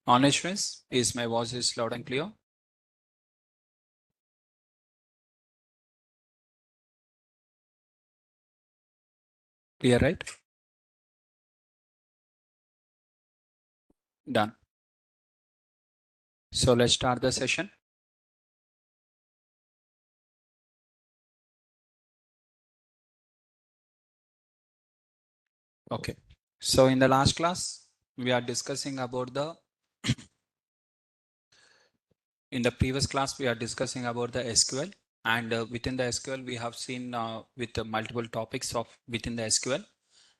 Online students, is my voice is loud and clear? Clear, right? Done. So let's start the session. Okay. So in the last class, we are discussing about the in the previous class we are discussing about the SQL, and within the SQL we have seen with multiple topics of within the SQL,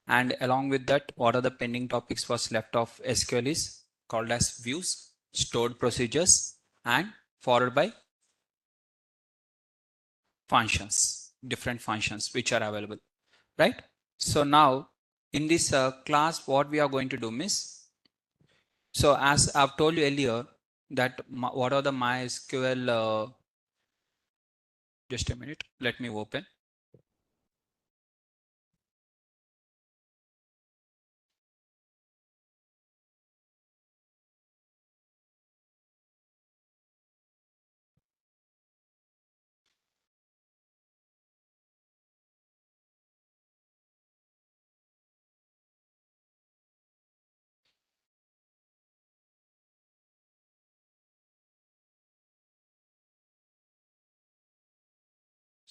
and along with that what are the pending topics was left of SQL is called as views, stored procedures, and followed by functions, different functions which are available, right? So now in this class what we are going to do is, so as I've told you earlier that what are the MySQL, just a minute, let me open.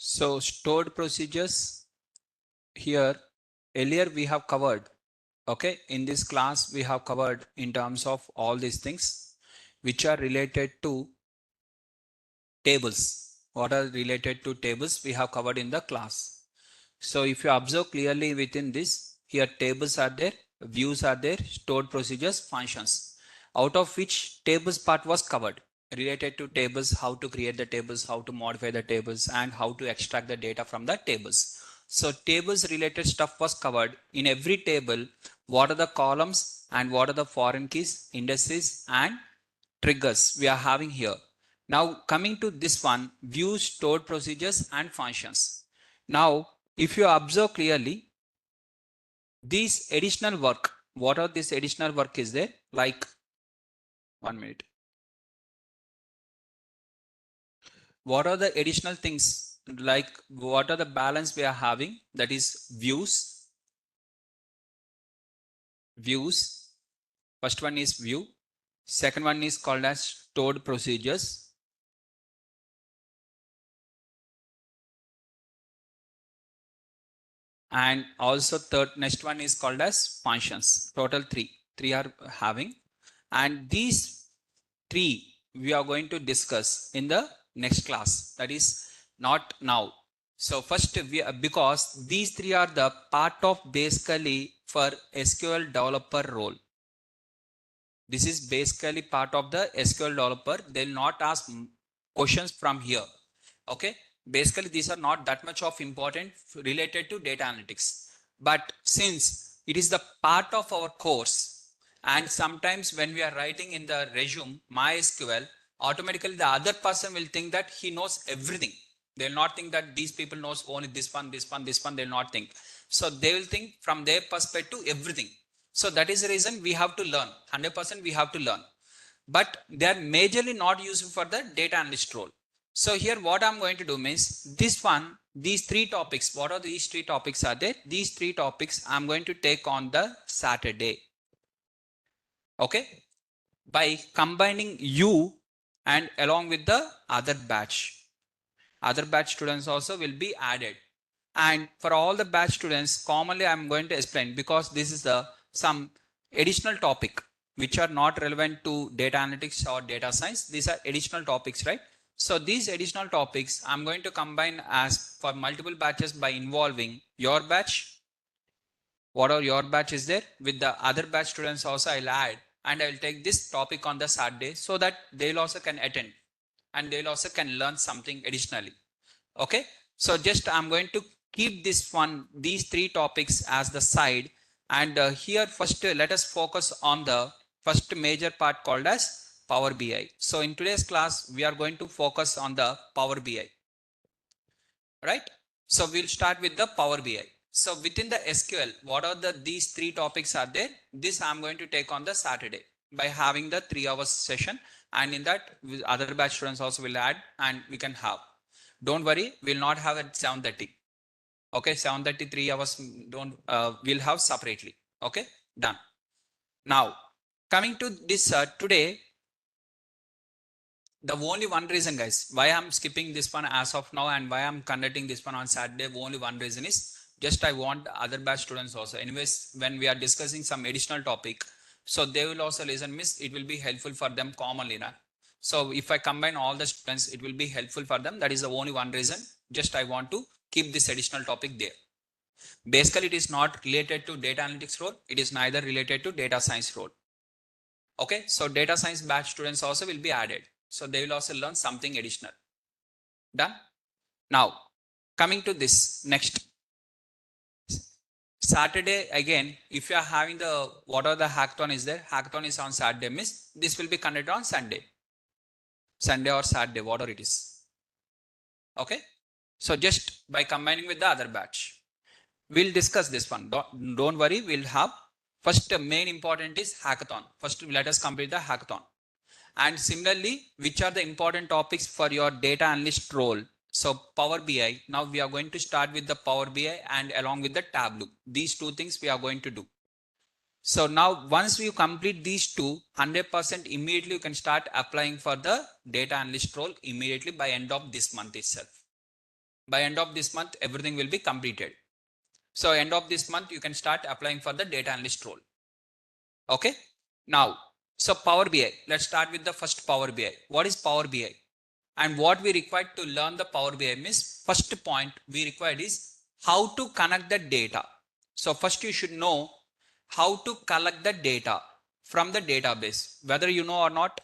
So stored procedures here earlier we have covered, okay, in this class we have covered in terms of all these things which are related to tables. What are related to tables we have covered in the class. So if you observe clearly within this, here tables are there, views are there, stored procedures, functions, out of which tables part was covered. Related to tables, how to create the tables, how to modify the tables, and how to extract the data from the tables. So tables related stuff was covered. In every table, what are the columns and what are the foreign keys, indices, and triggers we are having here. Now coming to this one, views, stored procedures, and functions. Now if you observe clearly, these additional work, what are this additional work is there? Like, 1 minute. What are the additional things? Like, what are the balance we are having? That is views. Views. First one is view. Second one is called as stored procedures. And also next one is called as functions. Total three are having, and these three we are going to discuss in the next class, that is not now. So first because these three are the part of basically for SQL developer role. This is basically part of the SQL developer. They'll not ask questions from here. Okay. Basically, these are not that much of important related to data analytics. But since it is the part of our course, and sometimes when we are writing in the resume MySQL, automatically the other person will think that he knows everything. They'll not think that these people knows only this one, this one, this one. They'll not think. So they will think from their perspective everything. So that is the reason we have to learn. 100% we have to learn. But they are majorly not used for the data analyst role. So here what I'm going to do means this one, these three topics, what are these three topics are there? These three topics I'm going to take on the Saturday. Okay. By combining you and along with the other batch. Other batch students also will be added. And for all the batch students, commonly I'm going to explain because this is the some additional topic which are not relevant to data analytics or data science. These are additional topics, right? So these additional topics I'm going to combine as for multiple batches by involving your batch, whatever your batch is there, with the other batch students also I'll add, and I'll take this topic on the Saturday so that they'll also can attend and they'll also can learn something additionally. Okay. So just I'm going to keep these three topics as the side, and here first let us focus on the first major part called as Power BI. So in today's class we are going to focus on the Power BI, right? So we'll start with the Power BI. So within the SQL, what are these three topics are there? This I'm going to take on the Saturday. by having the 3 hours session, and in that other batch students also will add and we can have. Don't worry, we'll not have at 7:30. Okay, 7:30 3 hours don't we'll have separately. Okay, done. Now coming to this today, the only one reason guys why I'm skipping this one as of now and why I'm conducting this one on Saturday, only one reason is just I want other batch students also. Anyways, when we are discussing some additional topic, so they will also listen, miss, it will be helpful for them commonly now. So if I combine all the students, it will be helpful for them. That is the only one reason. Just I want to keep this additional topic there. Basically, it is not related to data analytics role. It is neither related to data science role. Okay, so data science batch students also will be added. So they will also learn something additional. Done. Now, coming to this next Saturday again, if you are having the whatever the hackathon is there, hackathon is on Saturday, miss, this will be conducted on Sunday. Sunday or Saturday, whatever it is. Okay. So just by combining with the other batch, we'll discuss this one. Don't worry, we'll have first main important is hackathon. First, let us complete the hackathon. And similarly, which are the important topics for your data analyst role? So Power BI, now we are going to start with the Power BI and along with the Tableau. These two things we are going to do. So now once you complete these two, 100% immediately you can start applying for the data analyst role immediately by end of this month itself. By end of this month, everything will be completed. So end of this month, you can start applying for the data analyst role. Okay. Now, so Power BI, let's start with the first Power BI. What is Power BI? And what we require to learn the Power BI means first point we required is how to connect the data. So first you should know how to collect the data from the database, whether you know or not.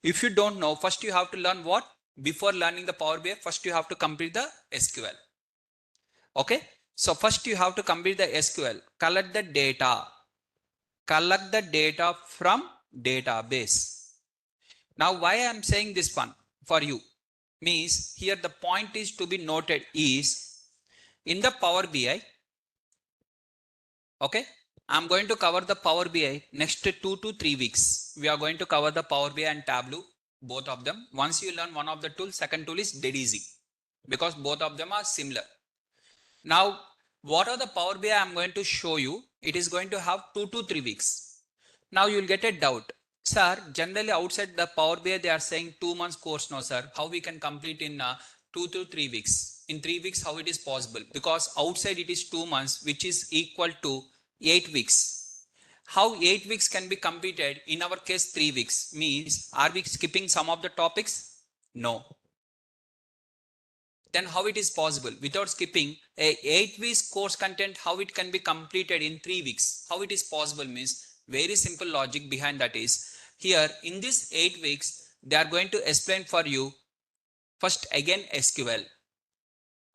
If you don't know, first you have to learn what? Before learning the Power BI, first you have to complete the SQL. Okay. So first you have to complete the SQL, collect the data from database. Now why I am saying this one for you means here the point is to be noted is in the Power BI. Okay, I'm going to cover the Power BI next 2 to 3 weeks. We are going to cover the Power BI and Tableau, both of them. Once you learn one of the tools, second tool is dead easy because both of them are similar. Now, what are the Power BI I'm going to show you? It is going to have 2 to 3 weeks. Now you will get a doubt. Sir, generally outside the Power BI, they are saying 2 months course. No, sir. How we can complete in 2 to 3 weeks? In 3 weeks, how it is possible? Because outside it is 2 months, which is equal to 8 weeks. How 8 weeks can be completed? In our case, 3 weeks. Means, are we skipping some of the topics? No. Then how it is possible without skipping a 8 weeks course content, how it can be completed in 3 weeks? How it is possible means very simple logic behind that is here in this 8 weeks, they are going to explain for you first again SQL.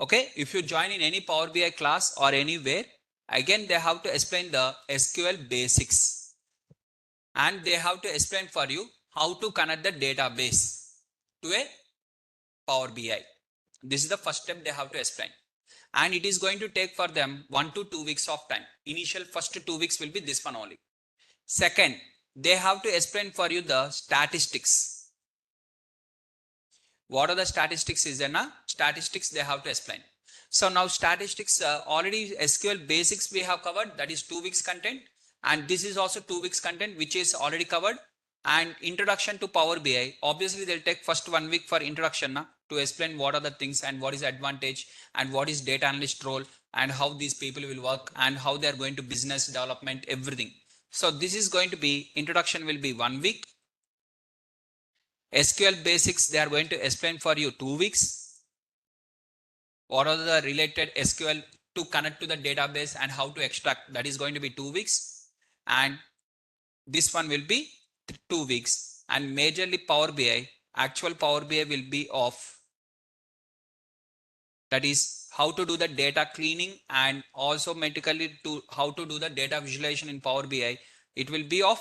Okay, if you join in any Power BI class or anywhere, again they have to explain the SQL basics and they have to explain for you how to connect the database to a Power BI. This is the first step they have to explain. And it is going to take for them 1 to 2 weeks of time. Initial first 2 weeks will be this one only. Second, they have to explain for you the statistics. What are the statistics is there? Statistics they have to explain. So now statistics already SQL basics we have covered, that is 2 weeks content. And this is also 2 weeks content which is already covered. And introduction to Power BI, obviously they'll take first 1 week for introduction to explain what are the things and what is advantage and what is data analyst role and how these people will work and how they are going to business development, everything. So this is going to be introduction will be 1 week. SQL basics they are going to explain for you 2 weeks. What are the related SQL to connect to the database and how to extract, that is going to be 2 weeks. And this one will be 2 weeks. And majorly Power BI, actual Power BI will be of, that is how to do the data cleaning and also metrically to how to do the data visualization in Power BI. It will be of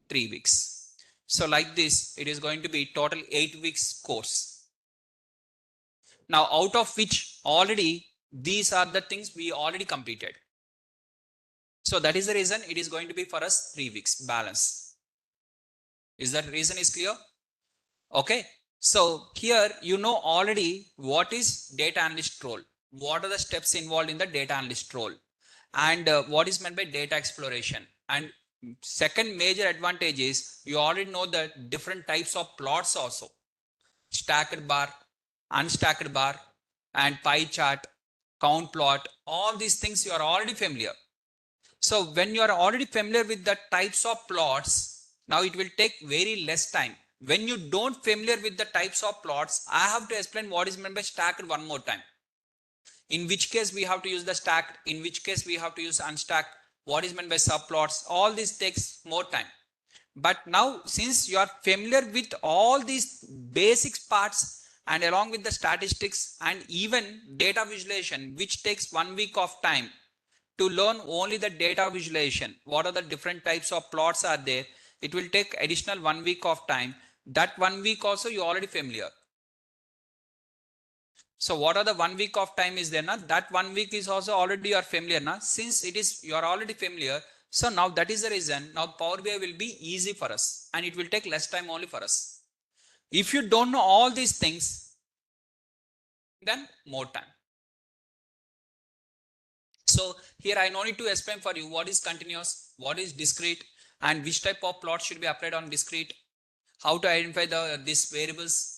3 weeks. So like this, it is going to be total 8 weeks course. Now out of which already these are the things we already completed. So that is the reason it is going to be for us 3 weeks balance. Is that reason is clear? Okay. So here you know already what is data analyst role. What are the steps involved in the data analyst role, and what is meant by data exploration. And second major advantage is you already know the different types of plots also. Stacked bar, unstacked bar, and pie chart, count plot, all these things you are already familiar. So when you are already familiar with the types of plots, now it will take very less time. When you don't familiar with the types of plots, I have to explain what is meant by stacked one more time. In which case we have to use the stacked, in which case we have to use unstacked, what is meant by subplots, all this takes more time. But now since you are familiar with all these basics parts and along with the statistics and even data visualization, which takes 1 week of time to learn only the data visualization, what are the different types of plots are there, it will take additional 1 week of time. That 1 week also you already familiar. So what are the 1 week of time is there now? That 1 week is also already you are familiar now. Since it is you are already familiar, so now that is the reason now Power BI will be easy for us and it will take less time only for us. If you don't know all these things, then more time. So here I no need to explain for you what is continuous, what is discrete, and which type of plot should be applied on discrete, how to identify the these variables,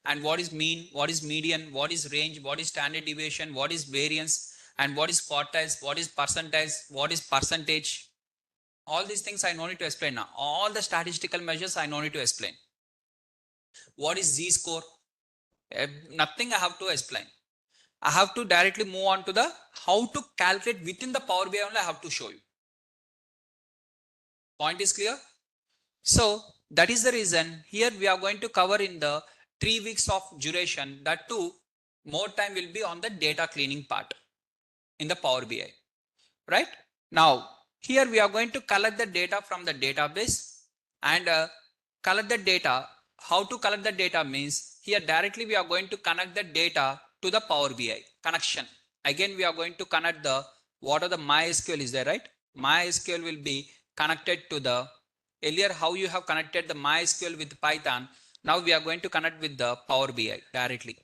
and what is mean, what is median, what is range, what is standard deviation, what is variance, and what is quartiles, what is percentile, what is percentage. All these things I no need to explain now. All the statistical measures I no need to explain. What is z-score? Nothing I have to explain. I have to directly move on to the how to calculate within the Power BI only I have to show you. Point is clear? So that is the reason here we are going to cover in the 3 weeks of duration. That too, more time will be on the data cleaning part in the Power BI. Right? Now, here we are going to collect the data from the database and collect the data. How to collect the data means here directly we are going to connect the data to the Power BI connection. Again, we are going to connect the what are the MySQL is there, right? MySQL will be connected to the earlier how you have connected the MySQL with Python. Now we are going to connect with the Power BI directly.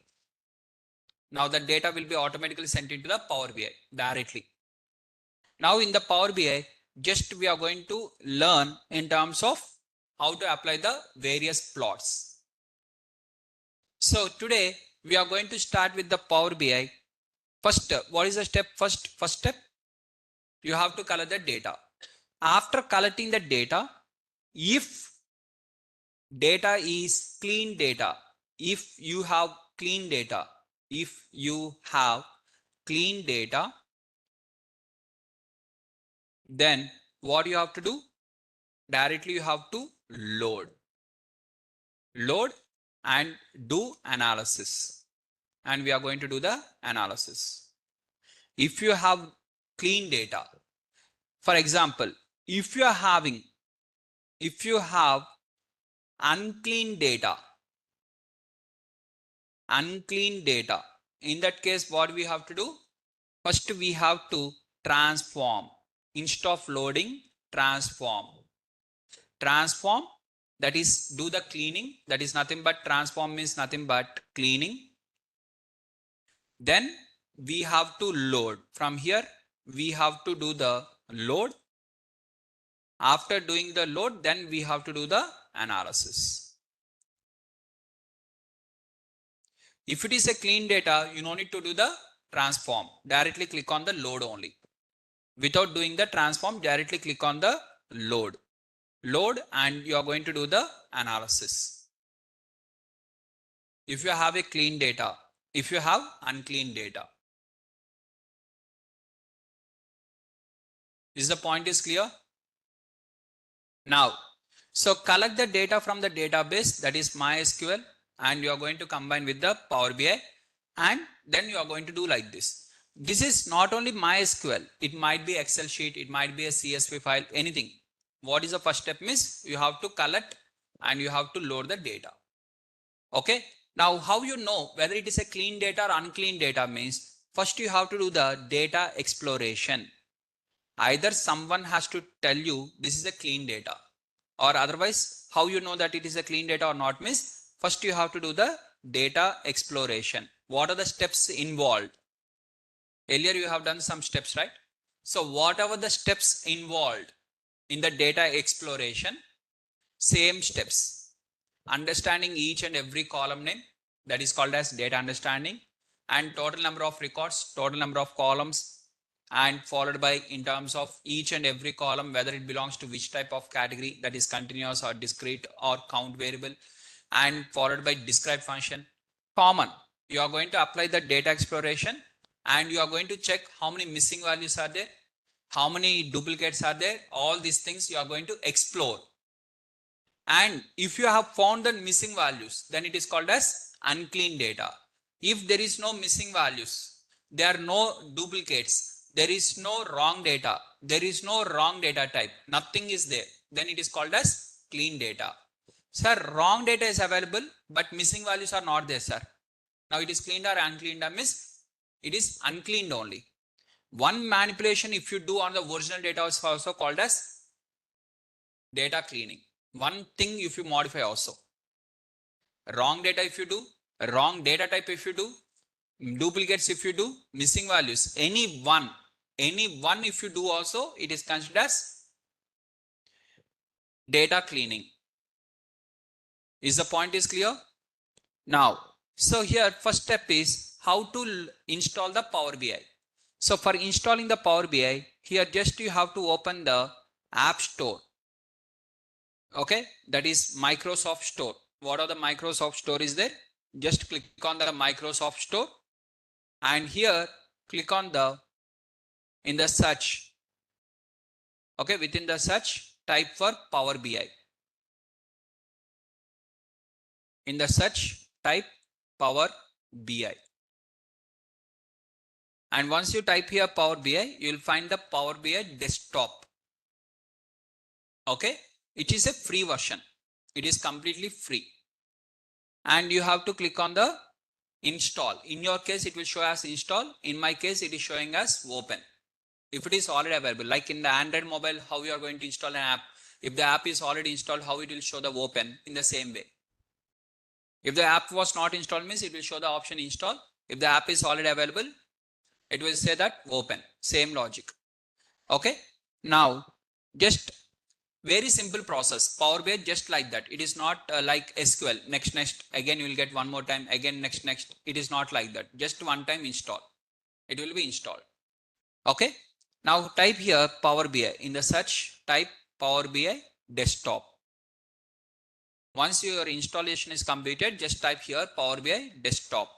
Now the data will be automatically sent into the Power BI directly. Now in the Power BI, just we are going to learn in terms of how to apply the various plots. So today we are going to start with the Power BI. First, what is the step? First step, you have to collect the data. After collecting the data, if data is clean data, if you have clean data, then what you have to do? Directly you have to load and do analysis, and we are going to do the analysis. If you have clean data, for example, if you have unclean data, in that case what we have to do? First we have to transform. Instead of loading, transform, that is do the cleaning. That is nothing but transform means nothing but cleaning. Then we have to load. From here we have to do the load. After doing the load, then we have to do the analysis. If it is a clean data, you don't need to do the transform. Directly click on the load only. Without doing the transform, directly click on the load, and you are going to do the analysis. If you have a clean data, if you have unclean data. Is the point is clear? Now, so collect the data from the database, that is MySQL, and you are going to combine with the Power BI, and then you are going to do like this. This is not only MySQL, it might be Excel sheet, it might be a CSV file, anything. What is the first step means? You have to collect and you have to load the data. Okay. Now, how you know whether it is a clean data or unclean data means, first you have to do the data exploration. Either someone has to tell you this is a clean data, or otherwise how you know that it is a clean data or not means first you have to do the data exploration. What are the steps involved? Earlier you have done some steps, right? So whatever the steps involved in the data exploration, same steps. Understanding each and every column name, that is called as data understanding, and total number of records, total number of columns, and followed by in terms of each and every column whether it belongs to which type of category, that is continuous or discrete or count variable, and followed by describe function. Common, you are going to apply the data exploration and you are going to check how many missing values are there, how many duplicates are there, all these things you are going to explore. And if you have found the missing values, then it is called as unclean data. If there is no missing values, there are no duplicates, there is no wrong data, there is no wrong data type, nothing is there, then it is called as clean data. Sir, wrong data is available, but missing values are not there, sir. Now it is cleaned or uncleaned, means it is uncleaned only. One manipulation if you do on the original data is also called as data cleaning. One thing if you modify also. Wrong data if you do, wrong data type if you do, duplicates if you do, missing values, any one if you do also, it is considered as data cleaning. Is the point is clear? Now, so here first step is how to install the Power BI. So for installing the Power BI, here just you have to open the App Store. Okay, that is Microsoft Store. What are the Microsoft Store is there? Just click on the Microsoft Store and here click on the in the search. Okay, within the search type for Power BI. In the search type Power BI. And once you type here Power BI, you will find the Power BI desktop. Okay, it is a free version. It is completely free. And you have to click on the install. In your case, it will show as install. In my case, it is showing as open. If it is already available, like in the Android mobile, how you are going to install an app. If the app is already installed, how it will show the open in the same way. If the app was not installed, means it will show the option install. If the app is already available, it will say that open. Same logic. Okay. Now, just very simple process. Power BI just like that. It is not like SQL. Next. Again, you will get one more time. Again, next. It is not like that. Just one time install. It will be installed. Okay. Now type here Power BI. In the search, type Power BI desktop. Once your installation is completed, just type here Power BI desktop.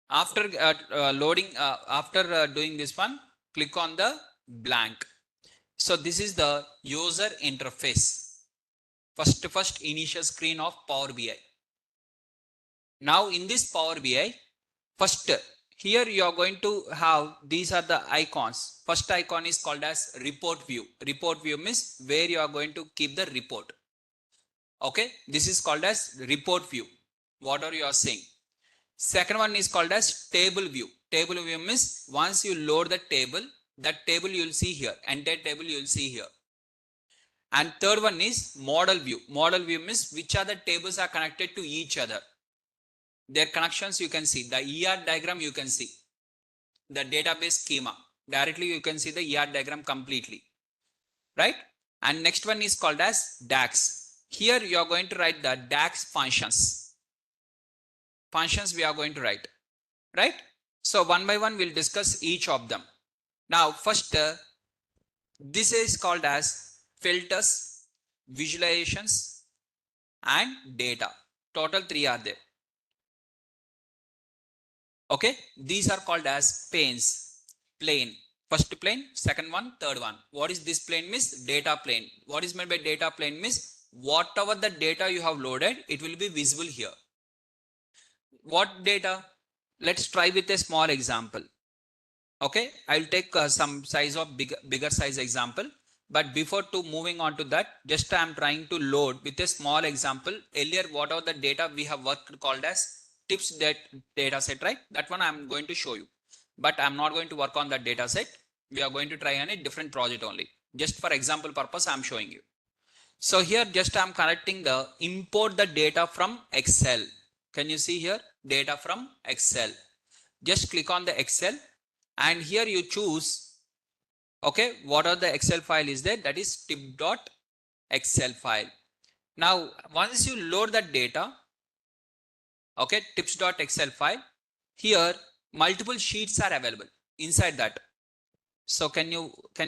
After doing this one, click on the blank. So this is the user interface. First initial screen of Power BI. Now in this Power BI, first here you are going to have, these are the icons. First icon is called as report view. Report view means where you are going to keep the report. Okay, this is called as report view. What are you are saying? Second one is called as table view. Table view means once you load the table, that table you will see here. Entire table you will see here. And third one is model view. Model view means which are the tables are connected to each other. Their connections you can see. The ER diagram you can see. The database schema. Directly you can see the ER diagram completely. Right? And next one is called as DAX. Here you are going to write the DAX functions. Functions we are going to write. Right? So one by one we'll discuss each of them. Now first this is called as filters, visualizations and data. Total 3 are there. Okay, these are called as panes. Plane. First plane, second one, third one. What is this plane means? Data plane. What is meant by data plane means whatever the data you have loaded, it will be visible here. What data? Let's try with a small example. Okay, I'll take some size of bigger size example. But before to moving on to that, just I am trying to load with a small example. Earlier, whatever the data we have worked called as tips data set, right? That one I am going to show you. But I am not going to work on that data set. We are going to try on a different project only. Just for example purpose, I am showing you. So here just I am connecting the import the data from Excel. Can you see here? Data from Excel. Just click on the Excel and here you choose, okay, what are the Excel file is there? That is tip.excel file. Now, once you load that data, okay, tips.excel file, here multiple sheets are available inside that. So can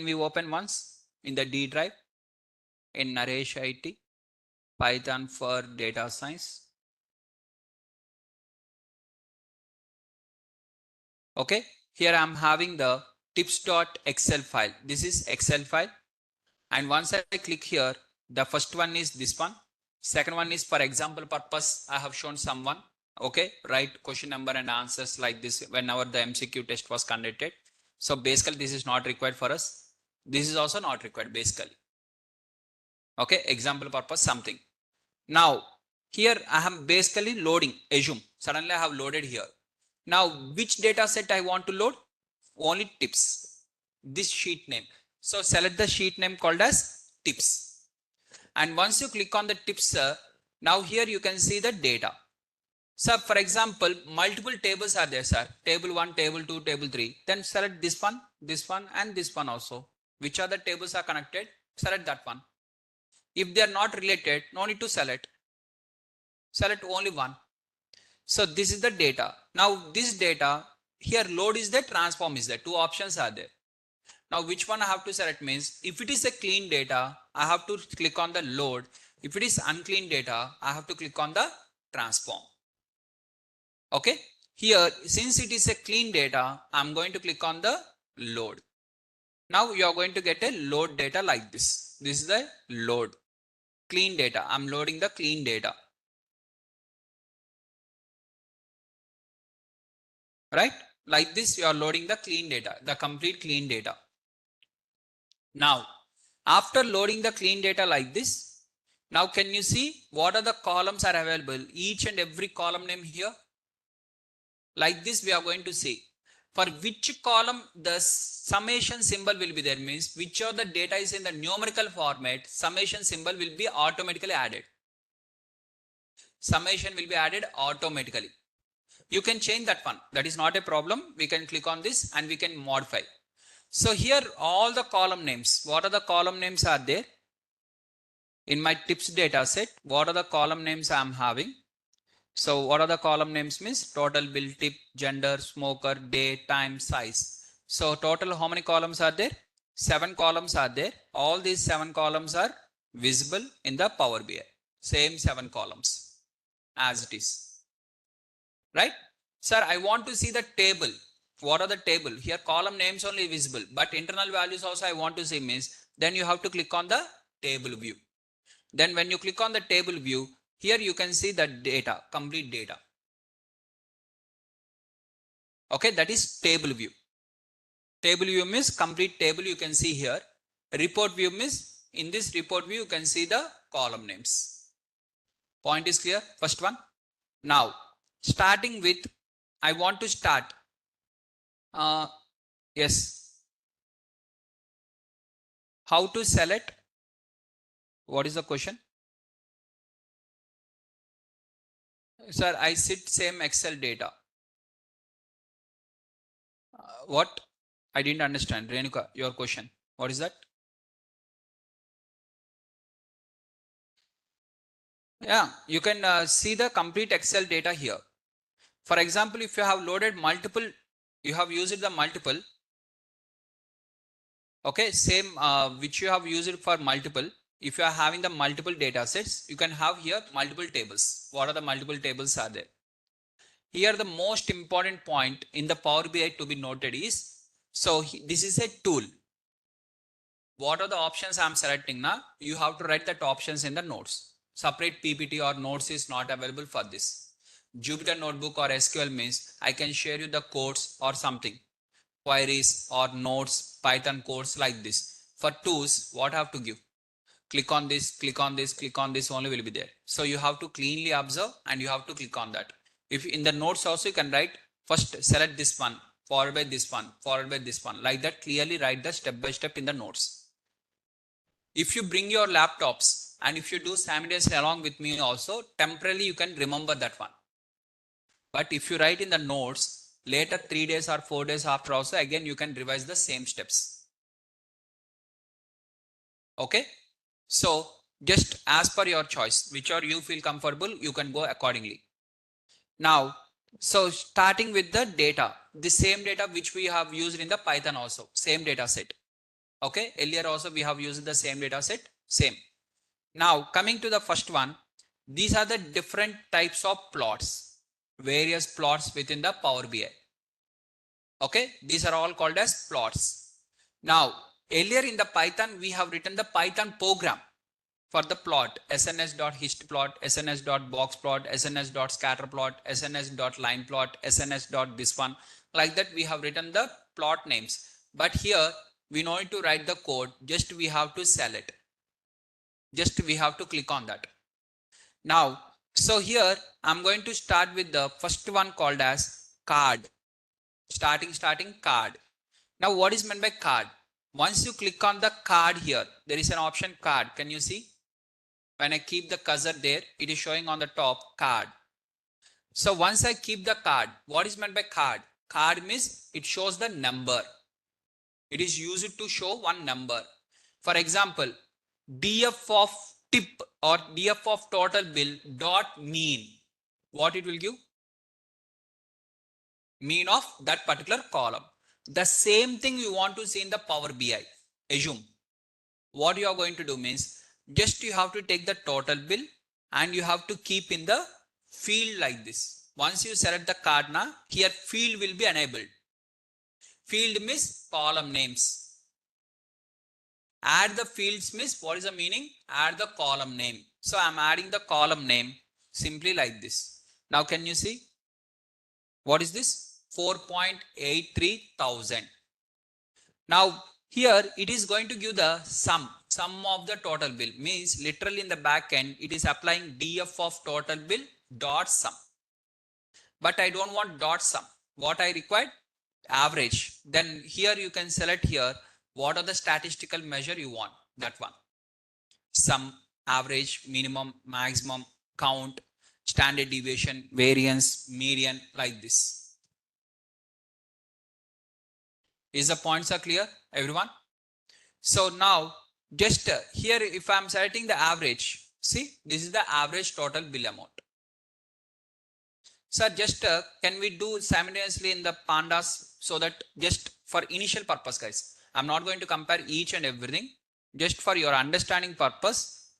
we open once in the D drive in Naresh IT, Python for data science. Okay, here I am having the tips.excel file. This is Excel file. And once I click here, the first one is this one. Second one is for example purpose. I have shown someone. Okay, write question number and answers like this whenever the MCQ test was conducted. So basically this is not required for us. This is also not required basically. Okay, example purpose something. Now here I am basically loading, assume suddenly I have loaded here. Now which data set I want to load? Only tips, this sheet name. So select the sheet name called as tips. And once you click on the tips, now here you can see the data. So for example, multiple tables are there, sir. Table 1, table 2, table 3. Then select this one and this one also. Which other tables are connected? Select that one. If they are not related, no need to select. Select only one. So this is the data. Now this data, here load is there, transform is there. Two options are there. Now which one I have to select means, if it is a clean data, I have to click on the load. If it is unclean data, I have to click on the transform. Okay. Here, since it is a clean data, I'm going to click on the load. Now you are going to get a load data like this. This is the load. Clean data. I'm loading the clean data. Right? Like this, you are loading the clean data, the complete clean data. Now, after loading the clean data like this, now can you see what are the columns are available? Each and every column name here. Like this, we are going to see. For which column the summation symbol will be there means which of the data is in the numerical format, summation symbol will be automatically added. Summation will be added automatically. You can change that one. That is not a problem. We can click on this and we can modify. So here all the column names, what are the column names are there? In my tips data set, what are the column names I am having? So what are the column names means total, bill, tip, gender, smoker, day, time, size. So total how many columns are there? 7 columns are there. All these 7 columns are visible in the Power BI. Same 7 columns as it is. Right? Sir, I want to see the table. What are the table? Here column names only visible, but internal values also I want to see means then you have to click on the table view. Then when you click on the table view, here you can see the data, complete data. Okay, that is table view. Table view means complete table you can see here. Report view means in this report view you can see the column names. Point is clear? First one. Now, starting with, I want to start. Yes. How to select? What is the question? Sir, I sit same Excel data. What? I didn't understand. Renuka, your question. What is that? Yeah, you can see the complete Excel data here. For example, if you have loaded multiple, you have used the multiple, okay, same which you have used for multiple. If you are having the multiple data sets, you can have here multiple tables. What are the multiple tables are there? Here the most important point in the Power BI to be noted is, so this is a tool. What are the options I am selecting now? You have to write that options in the notes. Separate PPT or notes is not available for this. Jupyter Notebook or SQL means I can share you the codes or something, queries or notes, Python codes like this. For tools, what I have to give? Click on this, click on this, click on this, only will be there. So you have to cleanly observe and you have to click on that. If in the notes also you can write, first select this one, followed by this one, followed by this one. Like that, clearly write the step by step in the notes. If you bring your laptops and if you do simultaneously along with me also, temporarily you can remember that one. But if you write in the notes, later 3 days or 4 days after also, again you can revise the same steps. Okay. So just as per your choice, whichever you feel comfortable, you can go accordingly. Now, so starting with the data, the same data which we have used in the Python also, same data set. Okay. Earlier also we have used the same data set, same. Now coming to the first one, these are the different types of plots, various plots within the Power BI. Okay, these are all called as plots. Now earlier in the Python, we have written the Python program for the plot, sns.histplot, sns.boxplot, sns.scatterplot, sns.lineplot, sns. This one, like that we have written the plot names. But here we no need to write the code, just we have to sell it. Just we have to click on that. Now, so here I'm going to start with the first one called as card. Starting card. Now what is meant by card? Once you click on the card here, there is an option card. Can you see? When I keep the cursor there, it is showing on the top card. So once I keep the card, what is meant by card? Card means it shows the number. It is used to show one number. For example, df of tip or df of total bill dot mean. What it will give? Mean of that particular column. The same thing you want to see in the Power BI. Assume what you are going to do means just you have to take the total bill and you have to keep in the field like this. Once you select the card now, here field will be enabled. Field means column names. Add the fields means what is the meaning? Add the column name. So I am adding the column name simply like this. Now can you see? What is this? 4.83 thousand. Now here it is going to give the sum of the total bill, means literally in the back end it is applying df of total bill dot sum. But I don't want dot sum. What I required? Average. Then here you can select here what are the statistical measure you want. That one. Sum, average, minimum, maximum, count, standard deviation, variance, median, like this. Is the points are clear, everyone? So now just here if I am selecting the average, see this is the average total bill amount. Sir, just can we do simultaneously in the pandas so that just for initial purpose guys, I'm not going to compare each and everything, just for your understanding purpose.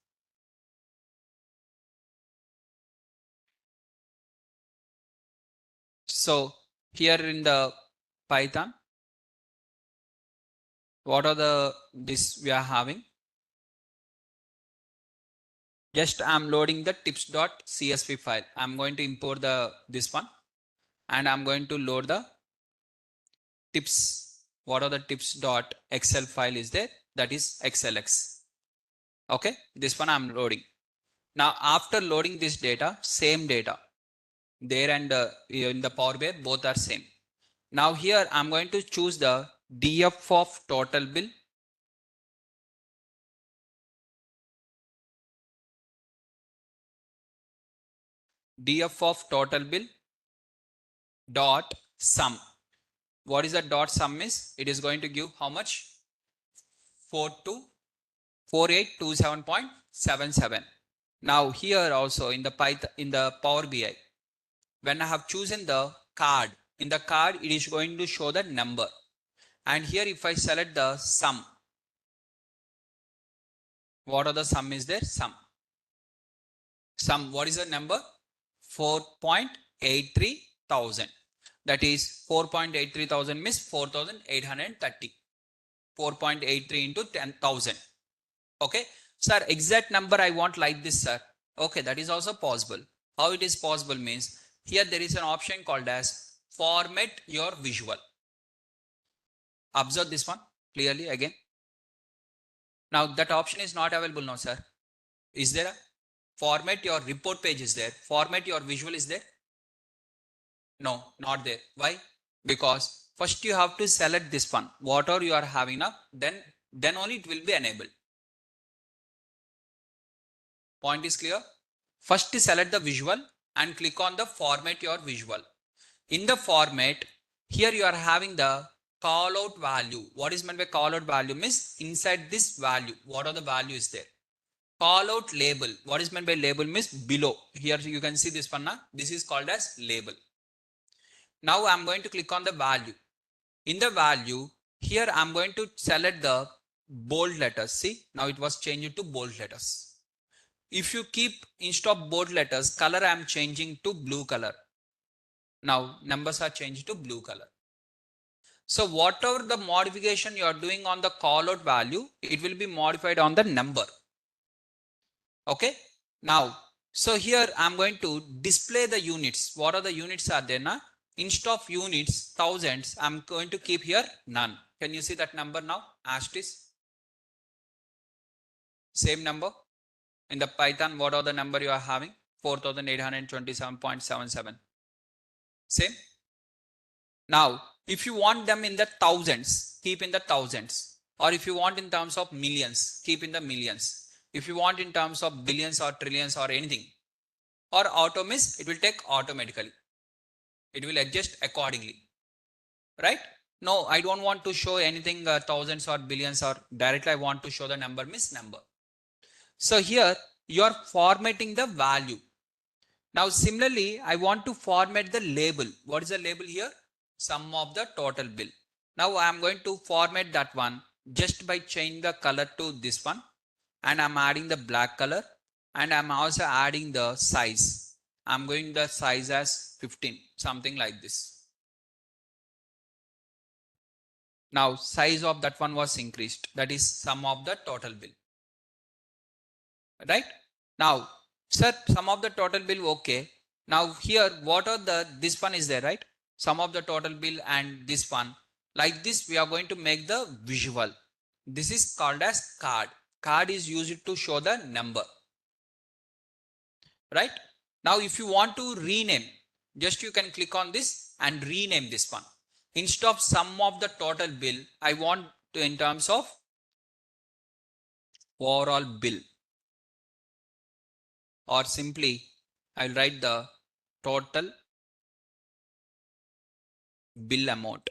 So here in the Python, what are the this we are having? Just I'm loading the tips.csv file. I'm going to import the this one and I'm going to load the tips. What are the tips.excel file is there? That is xlx. Okay, this one I'm loading. Now after loading this data, same data there and in the Power BI both are same. Now here I'm going to choose the df of total bill dot sum. What is the dot sum is? It is going to give how much? 4827.77. Now here also in the Python, in the Power BI, when I have chosen the card, in the card it is going to show the number. And here if I select the sum, what are the sum is there? Sum. What is the number? 4.83 thousand. That is 4.83 thousand means 4,830. 4.83 into 10,000. Okay. Sir, exact number I want like this, sir. Okay, that is also possible. How it is possible means here there is an option called as format your visual. Observe this one clearly again. Now that option is not available now, sir. Is there a format your report page is there? Format your visual is there? No, not there. Why? Because first you have to select this one. Whatever you are having now, then only it will be enabled. Point is clear? First select the visual and click on the format your visual. In the format, here you are having the call out value. What is meant by call out value means inside this value, what are the values there? Call out label. What is meant by label means below. Here you can see this one. Now. This is called as label. Now I'm going to click on the value. In the value, here I'm going to select the bold letters. See, now it was changed to bold letters. If you keep instead of bold letters, color I'm changing to blue color. Now numbers are changed to blue color. So whatever the modification you are doing on the call out value, it will be modified on the number. Okay. Now, so here I'm going to display the units. What are the units are there now? Instead of units, thousands, I'm going to keep here none. Can you see that number now? Asterisk. Same number. In the Python, what are the number you are having? 4827.77. Same. Now, if you want them in the thousands, keep in the thousands. Or if you want in terms of millions, keep in the millions. If you want in terms of billions or trillions or anything, or auto means it will take automatically. It will adjust accordingly. Right? No, I don't want to show anything thousands or billions or directly I want to show the number means number. So here you are formatting the value. Now similarly, I want to format the label. What is the label here? Sum of the total bill. Now I am going to format that one just by changing the color to this one, and I'm adding the black color, and I'm also adding the size. I'm going the size as 15, something like this. Now size of that one was increased. That is sum of the total bill. Right? Now, sir, sum of the total bill, okay. Now here, what are this one is there, right? Sum of the total bill and this one. Like this, we are going to make the visual. This is called as card. Card is used to show the number. Right? Now, if you want to rename, just you can click on this and rename this one. Instead of sum of the total bill, I want to in terms of overall bill. Or simply, I'll write the total bill amount.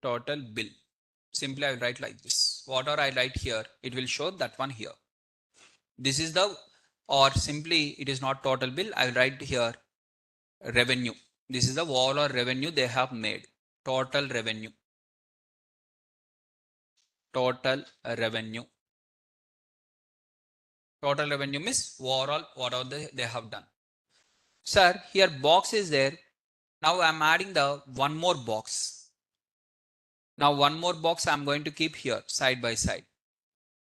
Total bill. Simply I will write like this. Whatever I write here, it will show that one here. This is the, or simply it is not total bill. I will write here revenue. This is the overall revenue they have made. Total revenue. Total revenue. Total revenue means overall whatever they have done. Sir, here box is there. Now I am adding the one more box. Now one more box I am going to keep here side by side.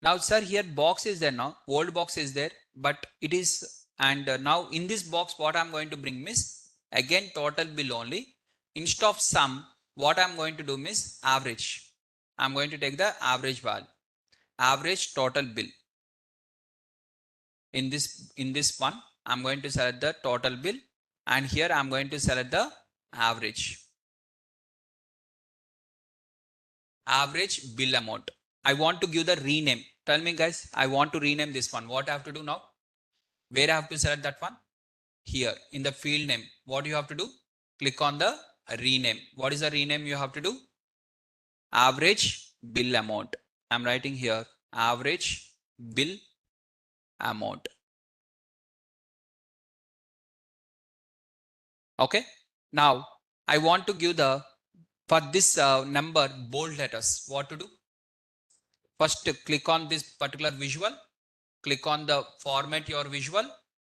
Now sir, here box is there now. Old box is there, but it is, and now in this box what I am going to bring is again total bill only. Instead of sum, what I am going to do is average. I am going to take the average value. Average total bill. In this one, I am going to select the total bill, and here I am going to select the average. Average bill amount. I want to give the rename. Tell me guys, I want to rename this one. What I have to do now? Where I have to select that one? Here in the field name. What you have to do? Click on the rename. What is the rename you have to do? Average bill amount. I'm writing here average bill amount. Okay. Now I want to give the, for this number, bold letters. What to do? First click on this particular visual. Click on the format your visual.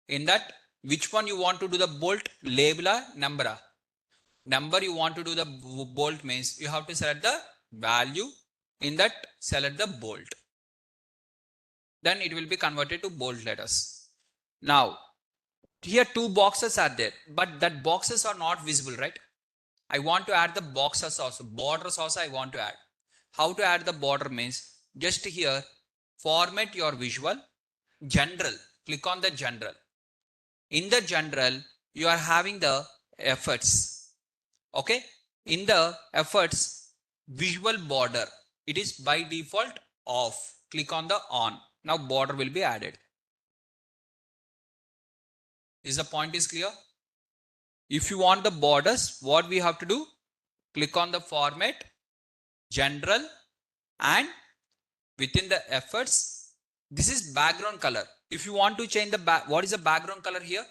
In that, which one you want to do the bold? Label or number? Number you want to do the bold means you have to select the value. In that, select the bold. Then it will be converted to bold letters. Now, here two boxes are there, but that boxes are not visible, right? I want to add the boxes also. Borders also I want to add. How to add the border means just here format your visual, general, click on the general. In the general, you are having the efforts. Okay. In the efforts, visual border, it is by default off. Click on the on. Now border will be added. Is the point is clear? If you want the borders, what we have to do? Click on the format, general, and within the efforts, this is background color. If you want to change the what is the background color here?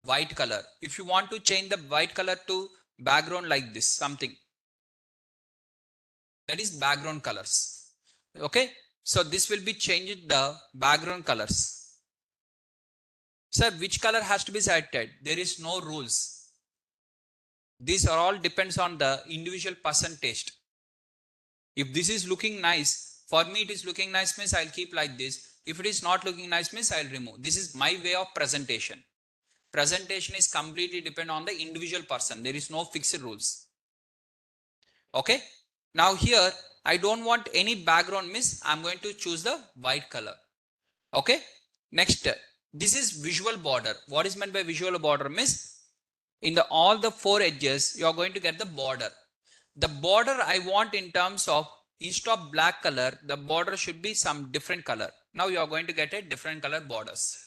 White color. If you want to change the white color to background like this, something, that is background colors. Okay. So this will be changing the background colors. Sir, which color has to be selected? There is no rules. These are all depends on the individual person taste. If this is looking nice, for me it is looking nice means I'll keep like this. If it is not looking nice means I'll remove. This is my way of presentation. Presentation is completely depend on the individual person. There is no fixed rules. Okay. Now here I don't want any background means I'm going to choose the white color. Okay. Next, this is visual border. What is meant by visual border means in the all the four edges you are going to get the border. The border I want in terms of instead of black color, the border should be some different color. Now you are going to get a different color borders.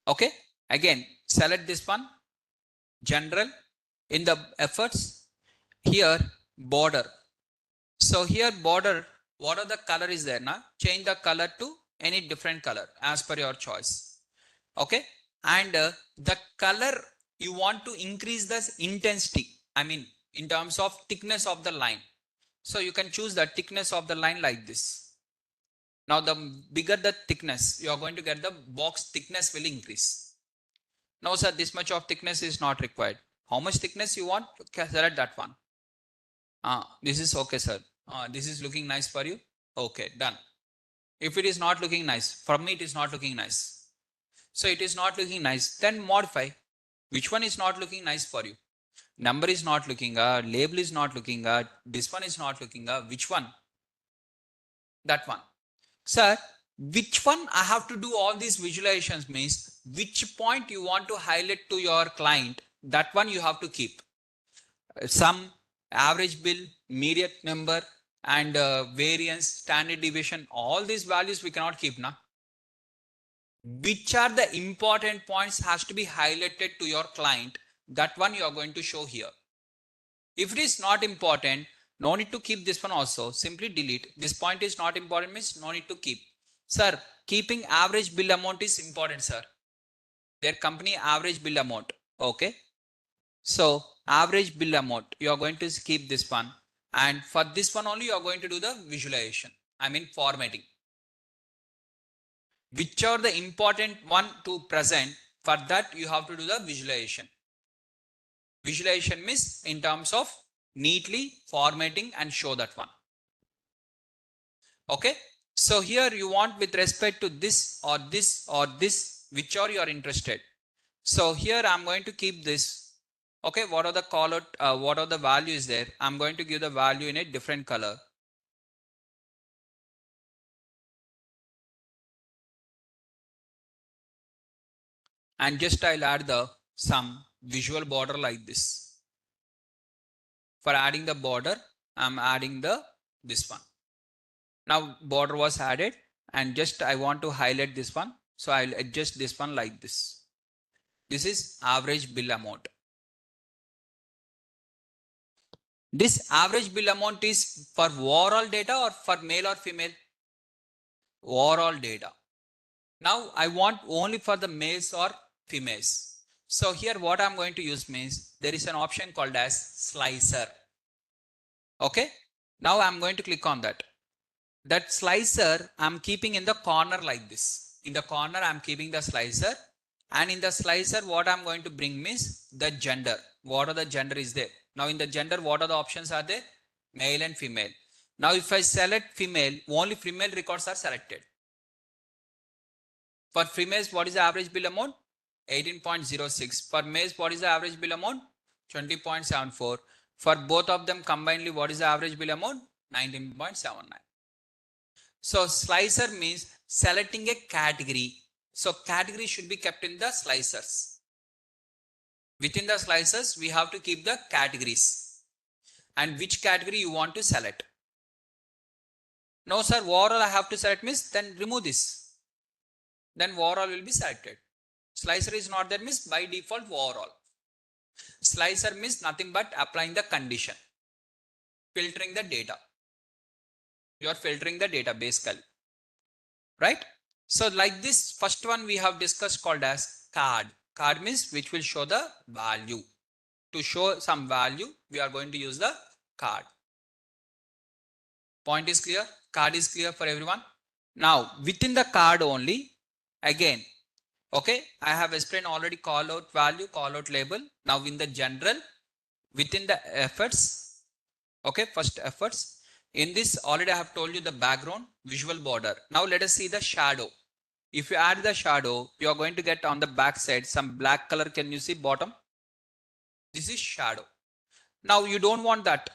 Okay. Again, select this one, general. In the efforts, here border. So here border, what are the color is there now? Change the color to any different color as per your choice. Okay. And the color you want to increase the intensity. I mean, in terms of thickness of the line. So you can choose the thickness of the line like this. Now the bigger the thickness, you are going to get the box thickness will increase. No sir, this much of thickness is not required. How much thickness you want? Select that one. This is okay sir. This is looking nice for you. Okay, done. If it is not looking nice, for me it is not looking nice. So it is not looking nice, then modify. Which one is not looking nice for you? Number is not looking good, label is not looking good, this one is not looking good. Which one? That one. Sir, which one I have to do all these visualizations means which point you want to highlight to your client, that one you have to keep. Sum, average bill, median number, and variance, standard deviation, all these values we cannot keep now. Which are the important points has to be highlighted to your client, that one you are going to show here. If it is not important, no need to keep this one also, simply delete. This point is not important means no need to keep. Sir, keeping average bill amount is important sir. Their company average bill amount. Okay. So average bill amount, you are going to keep this one. And for this one only you are going to do the visualization. I mean formatting. Which are the important one to present, for that you have to do the visualization. Visualization means in terms of neatly formatting and show that one. Okay. So here you want with respect to this or this or this, which are you are interested. So here I'm going to keep this. Okay. What are the color, what are the values there? I'm going to give the value in a different color. And just I'll add the some visual border like this. For adding the border, I'm adding this one. Now border was added and just I want to highlight this one. So I'll adjust this one like this. This is average bill amount. This average bill amount is for overall data or for male or female? Overall data. Now I want only for the males or females. So here what I'm going to use means there is an option called as slicer. Okay. Now I'm going to click on that. That slicer I'm keeping in the corner like this. In the corner I'm keeping the slicer, and in the slicer what I'm going to bring means the gender. What are the gender is there? Now in the gender what are the options are there? Male and female. Now if I select female, only female records are selected. For females what is the average bill amount? 18.06. For males what is the average bill amount? 20.74. For both of them combinedly what is the average bill amount? 19.79. So slicer means selecting a category. So category should be kept in the slicers. Within the slicers, we have to keep the categories and which category you want to select. No sir, overall I have to select means then remove this. Then overall will be selected. Slicer is not there means by default overall. Slicer means nothing but applying the condition. Filtering the data. You are filtering the data basically. Right? So like this first one we have discussed called as card. Card means which will show the value. To show some value, we are going to use the card. Point is clear? Card is clear for everyone? Now, within the card only, again, okay, I have explained already call out value, call out label. Now in the general, within the efforts, okay, first efforts. In this already I have told you the background, visual border. Now let us see the shadow. If you add the shadow, you are going to get on the back side some black color. Can you see bottom? This is shadow. Now you don't want that.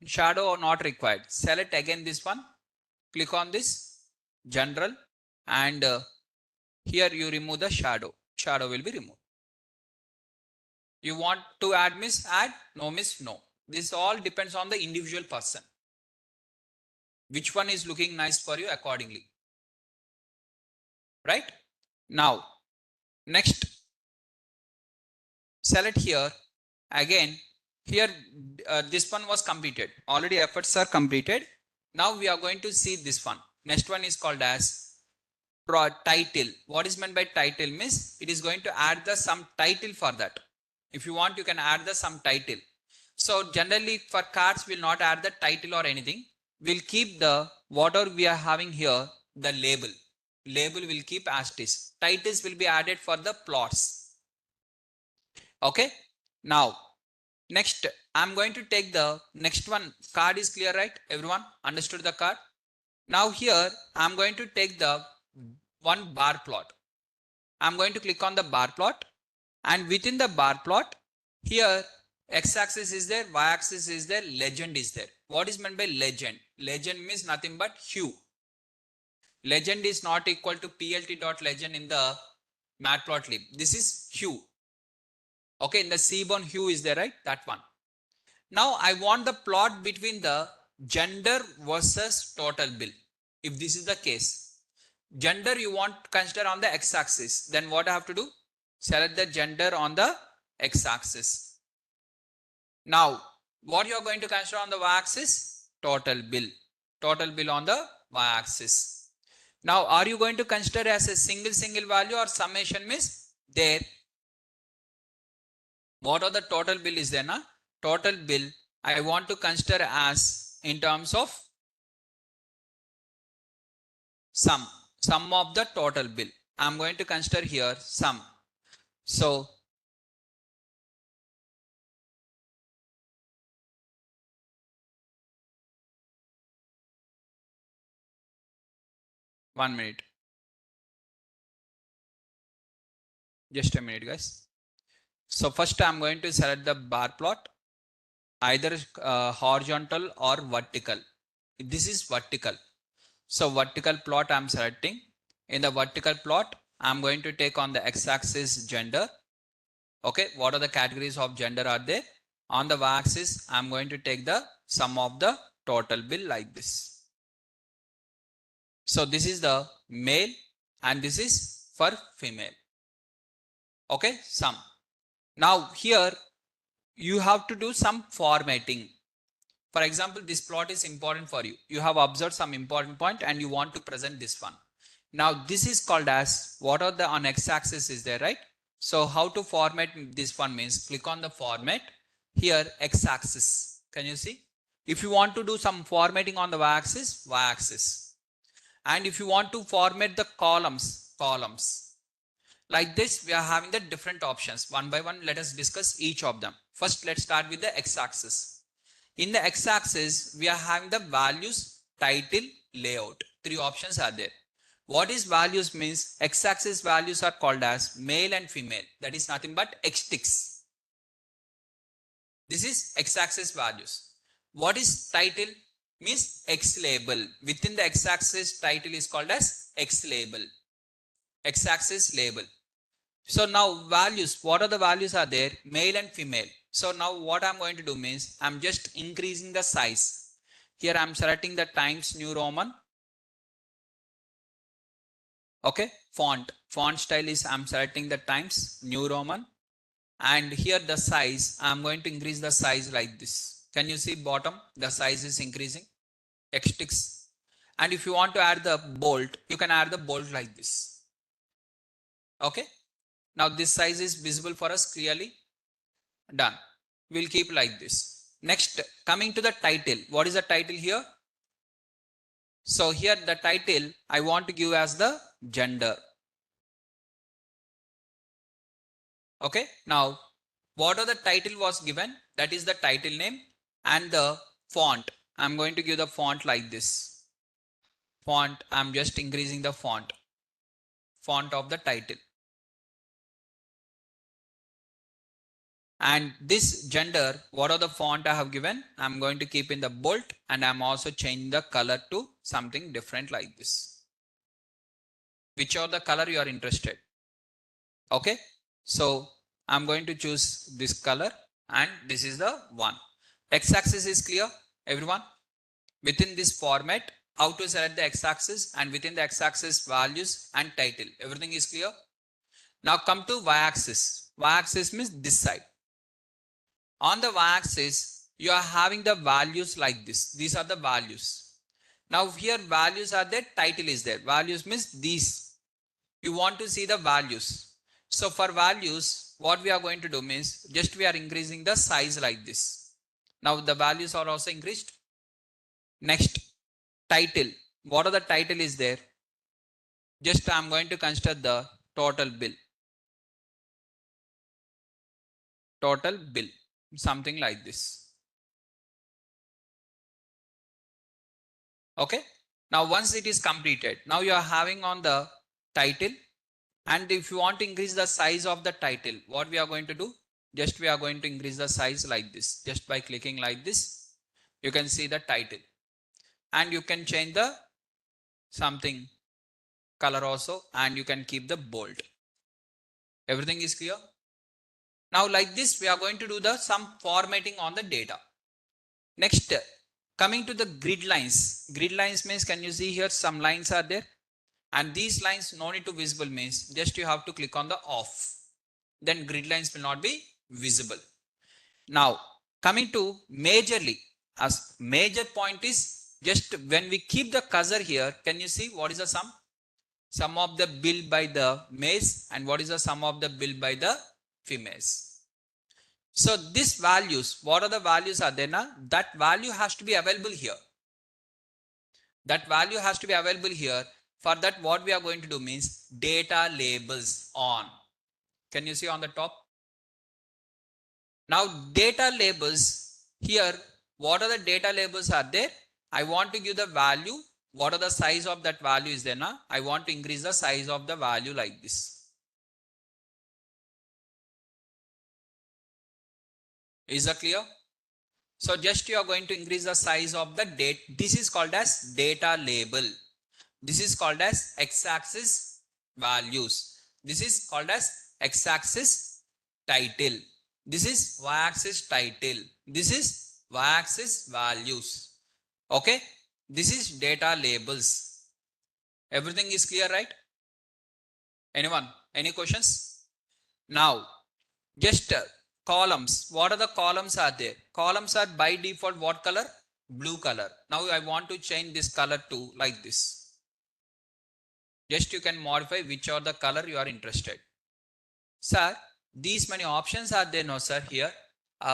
Shadow or not required. Select again this one. Click on this general and here you remove the shadow. Shadow will be removed. You want to add miss add, no miss no. This all depends on the individual person. Which one is looking nice for you accordingly. Right? Now, next select here again. Here this one was completed. Already efforts are completed. Now we are going to see this one. Next one is called as title. What is meant by title means it is going to add the some title for that. If you want, you can add the some title. So generally for cards we'll not add the title or anything. We'll keep the whatever we are having here, the label. Label will keep as it is. Titles will be added for the plots. Okay. Now next I'm going to take the next one. Card is clear, right? Everyone understood the card? Now here I'm going to take the one bar plot. I'm going to click on the bar plot and within the bar plot here x-axis is there, y-axis is there, legend is there. What is meant by legend? Legend means nothing but hue. Legend is not equal to plt.legend in the matplotlib. This is hue. Okay, in the seaborn hue is there, right? That one. Now I want the plot between the gender versus total bill. If this is the case, gender you want to consider on the x-axis, then what I have to do? Select the gender on the x-axis. Now what you are going to consider on the y-axis? Total bill. Total bill on the y-axis. Now are you going to consider as a single value or summation means there? What are the total bill is there? Na? Total bill I want to consider as in terms of sum of the total bill. I'm going to consider here sum. So one minute. Just a minute, guys. So first I'm going to select the bar plot, either horizontal or vertical. This is vertical. So vertical plot I'm selecting. In the vertical plot, I'm going to take on the x-axis gender. Okay, what are the categories of gender are there? On the y-axis, I'm going to take the sum of the total bill like this. So this is the male and this is for female. Okay, sum. Now here you have to do some formatting. For example, this plot is important for you. You have observed some important point and you want to present this one. Now this is called as what are the on x-axis is there, right? So how to format this one means click on the format. Here x-axis. Can you see? If you want to do some formatting on the y-axis, y-axis. And if you want to format the columns. Like this, we are having the different options. One by one, let us discuss each of them. First, let's start with the x-axis. In the x-axis, we are having the values, title, layout. Three options are there. What is values means? X-axis values are called as male and female. That is nothing but xticks. This is x-axis values. What is title? means X label. Within the X axis title is called as X label. X axis label. So now values, what are the values are there? Male and female. So now what I'm going to do means I'm just increasing the size. Here I'm selecting the Times New Roman. Okay, font style is I'm selecting the Times New Roman, and here the size I'm going to increase the size like this. Can you see bottom? The size is increasing. X ticks. And if you want to add the bold, you can add the bold like this. Okay. Now this size is visible for us clearly. Done. We'll keep like this. Next, coming to the title. What is the title here? So here the title I want to give as the gender. Okay. Now, what are the title was given? That is the title name and the font. I'm going to give the font like this. Font, I'm just increasing the font of the title. And this gender, what are the font I have given? I'm going to keep in the bold, and I'm also changing the color to something different like this. Which are the color you are interested? Okay. So I'm going to choose this color, and this is the one. X-axis is clear, everyone? Within this format, how to select the X-axis, and within the X-axis values and title. Everything is clear. Now come to Y-axis. Y-axis means this side. On the Y-axis, you are having the values like this. These are the values. Now here values are there, title is there. Values means these. You want to see the values. So for values, what we are going to do means just we are increasing the size like this. Now the values are also increased. Next, title. What are the title is there? Just I am going to consider the total bill. Total bill. Something like this. Okay. Now once it is completed, now you are having on the title, and if you want to increase the size of the title, what we are going to do? Just we are going to increase the size like this. Just by clicking like this, you can see the title, and you can change the something color also, and you can keep the bold. Everything is clear. Now like this, we are going to do the some formatting on the data. Next, coming to the grid lines. Grid lines means, can you see here some lines are there, and these lines no need to visible means just you have to click on the off. Then grid lines will not be visible. Now coming to majorly, as major point is just when we keep the cursor here, can you see what is the sum? Sum of the bill by the males, and what is the sum of the bill by the females. So these values, what are the values are there now? That value has to be available here. That value has to be available here. For that, what we are going to do means data labels on. Can you see on the top? Now data labels here, what are the data labels are there? I want to give the value. What are the size of that value is there now? I want to increase the size of the value like this. Is that clear? So just you are going to increase the size of the date. This is called as data label. This is called as X-axis values. This is called as X-axis title. This is Y-axis title. This is Y-axis values. Okay. This is data labels. Everything is clear, right? Anyone? Any questions? Now, just columns. What are the columns are there? Columns are by default what color? Blue color. Now I want to change this color to like this. Just you can modify which are the color you are interested. Sir, these many options are there? No sir, here.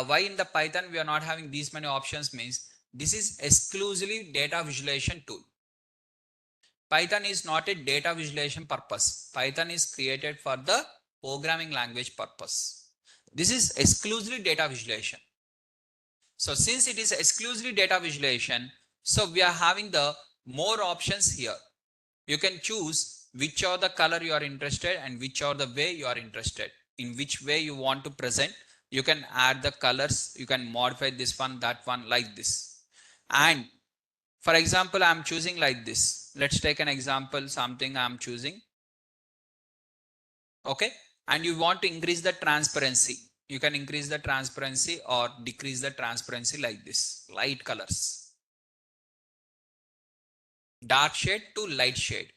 Why in the Python we are not having these many options means this is exclusively data visualization tool. Python is not a data visualization purpose. Python is created for the programming language purpose. This is exclusively data visualization. So since it is exclusively data visualization, so we are having the more options here. You can choose which are the color you are interested and which are the way you are interested. In which way you want to present. You can add the colors. You can modify this one, that one like this. And For example, I'm choosing like this. Let's take an example, something I'm choosing. Okay. And you want to increase the transparency. You can increase the transparency or decrease the transparency like this. Light colors. Dark shade to light shade.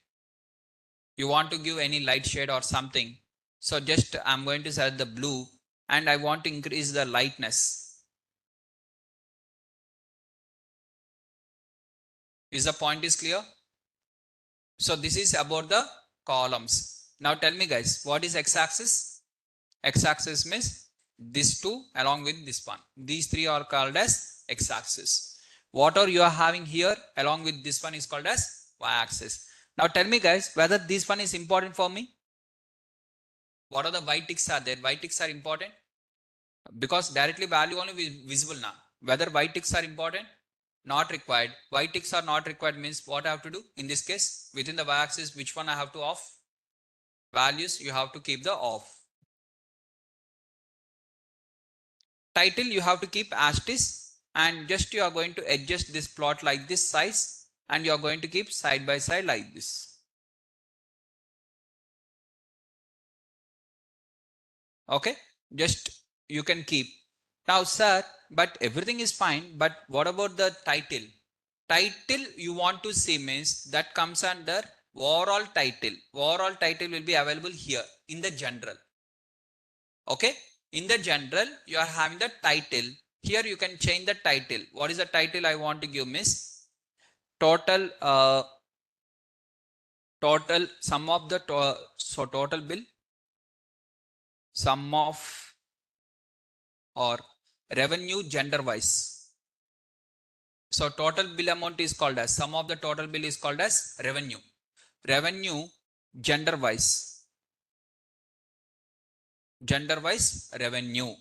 You want to give any light shade or something. So just I'm going to select the blue and I want to increase the lightness. Is the point is clear? So this is about the columns. Now tell me guys, what is x-axis? X-axis means these two along with this one. These three are called as x-axis. Whatever you are having here along with this one is called as y-axis. Now tell me guys whether this one is important for me. What are the white ticks are there? White ticks are important because directly value only visible now. Whether white ticks are important? Not required. White ticks are not required means what I have to do? In this case, within the y-axis, which one I have to off? Values you have to keep the off. Title you have to keep as it is, and just you are going to adjust this plot like this size and you are going to keep side by side like this. Okay, just you can keep. Now sir, but everything is fine, but what about the title? Title you want to see means that comes under overall title. Overall title will be available here in the general. Okay, in the general you are having the title. Here you can change the title. What is the title I want to give miss? Total total sum of the so total bill, sum of or revenue gender wise. So total bill amount is called as sum of the total bill is called as revenue. Revenue gender wise. Gender wise revenue.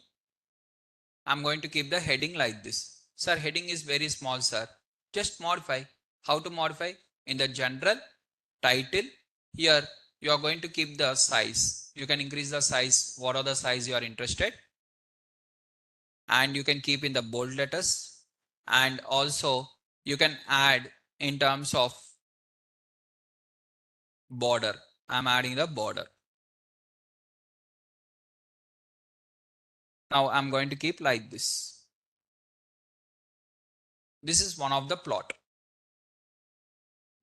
I'm going to keep the heading like this. Sir, heading is very small, sir. Just modify. How to modify? In the general title, here you are going to keep the size. You can increase the size. What are the size you are interested? And you can keep in the bold letters. And also you can add in terms of border. I'm adding the border. Now I'm going to keep like this. This is one of the plot.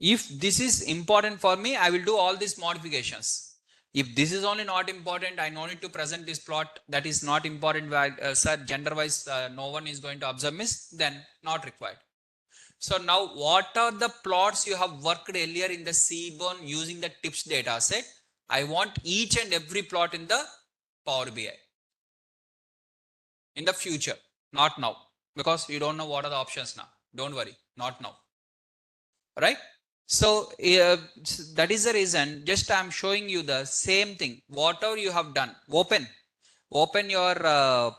If this is important for me, I will do all these modifications. If this is only not important, I no need to present this plot that is not important, sir, gender wise, no one is going to observe this, then not required. So now what are the plots you have worked earlier in the Seaborn using the tips data set? I want each and every plot in the Power BI. In the future, not now, because you don't know what are the options now. Don't worry, not now. Right? So that is the reason just I am showing you the same thing. Whatever you have done, open your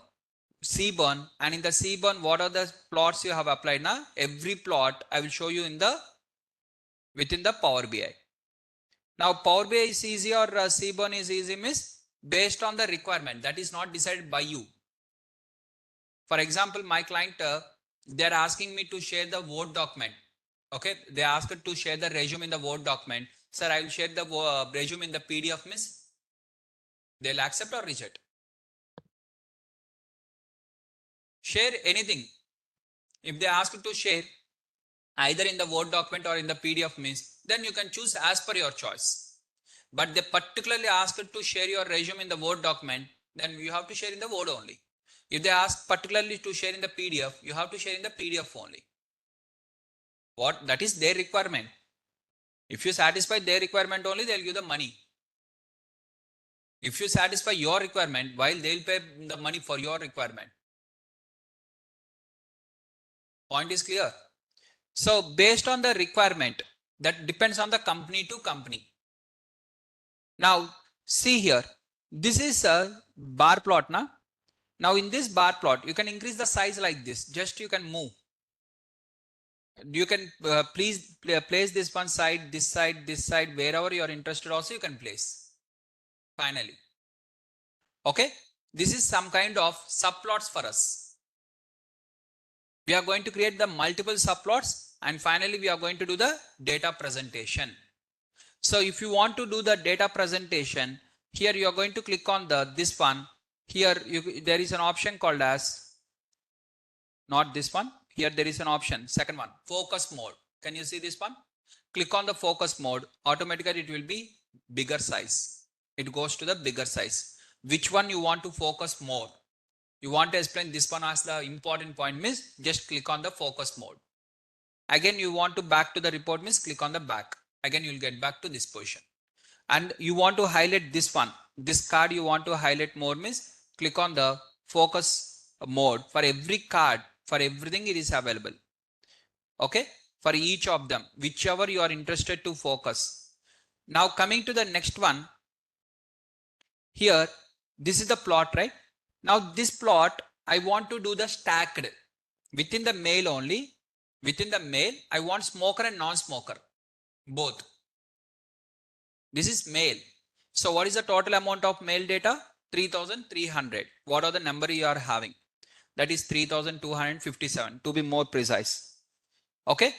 Seaborn, and in the Seaborn, what are the plots you have applied now? Every plot I will show you in the within the Power BI. Now Power BI is easy or Seaborn is easy means based on the requirement that is not decided by you. For example, my client they are asking me to share the Word document. Okay, they asked to share the resume in the Word document. Sir, I will share the resume in the PDF means they'll accept or reject. Share anything. If they ask to share either in the Word document or in the PDF means, then you can choose as per your choice. But they particularly asked to share your resume in the Word document, then you have to share in the Word only. If they ask particularly to share in the PDF, you have to share in the PDF only. What? That is their requirement. If you satisfy their requirement only, they'll give the money. If you satisfy your requirement, while they'll pay the money for your requirement. Point is clear. So based on the requirement, that depends on the company to company. Now see here, this is a bar plot now. Now in this bar plot, you can increase the size like this. Just you can move. You can please place this one side, this side, wherever you are interested also you can place. Finally. Okay. This is some kind of subplots for us. We are going to create the multiple subplots and finally we are going to do the data presentation. So if you want to do the data presentation, here you are going to click on this one. Here there is an option called as, not this one. Here there is an option, second one, focus mode. Can you see this one? Click on the focus mode. Automatically it will be bigger size. It goes to the bigger size. Which one you want to focus more? You want to explain this one as the important point means just click on the focus mode. Again you want to back to the report means click on the back. Again you will get back to this position. And you want to highlight this one. This card you want to highlight more means click on the focus mode. For every card, for everything it is available. Okay, for each of them, whichever you are interested to focus. Now coming to the next one, here this is the plot, right? Now this plot I want to do the stacked within the mail only. Within the mail I want smoker and non-smoker both. This is mail. So what is the total amount of mail data? 3300. What are the number you are having? That is 3257 to be more precise. Okay.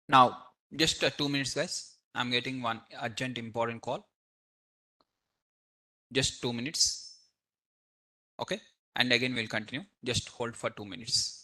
Now just 2 minutes guys. I'm getting one urgent important call. Just 2 minutes. Okay. And again we'll continue. Just hold for 2 minutes.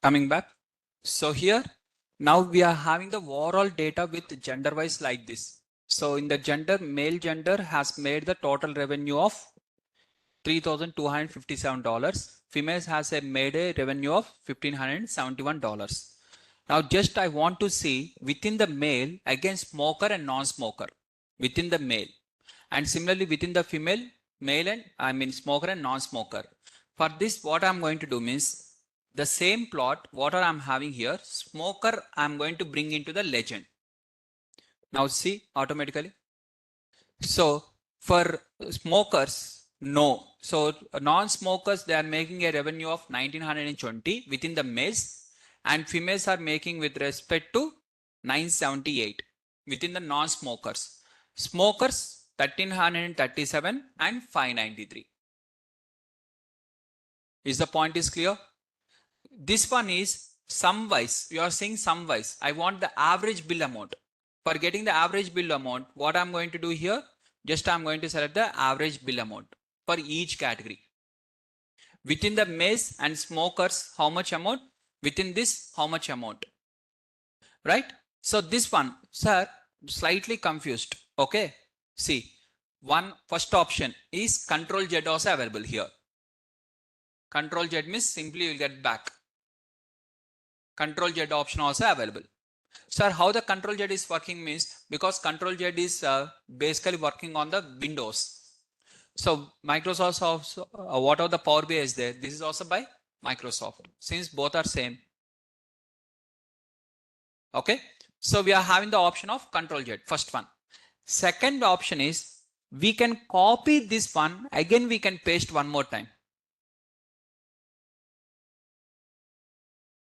Coming back. So here, now we are having the overall data with gender wise like this. So in the gender, male gender has made the total revenue of $3,257. Females has made a revenue of $1,571. Now just I want to see within the male against smoker and non-smoker within the male, and similarly within the female, male and smoker and non-smoker. For this, what I'm going to do means the same plot, what I'm having here, smoker I'm going to bring into the legend. Now see automatically. So for smokers, no. So non-smokers, they are making a revenue of 1920 within the males, and females are making with respect to 978 within the non-smokers. Smokers 1337 and 593. Is the point is clear? This one is sum wise. You are saying sum wise. I want the average bill amount. For getting the average bill amount, what I'm going to do here, just I'm going to select the average bill amount for each category. Within the maize and smokers, how much amount? Within this, how much amount? Right? So this one, sir, slightly confused. Okay. See, one first option is Control Z also available here. Control Z means simply you will get back. Control Z option also available. Sir, how the Control Z is working means, because Control Z is basically working on the Windows. So Microsoft also, whatever the Power BI is there, this is also by Microsoft. Since both are same. Okay. So we are having the option of Control Z, first one. Second option is we can copy this one. Again, we can paste one more time.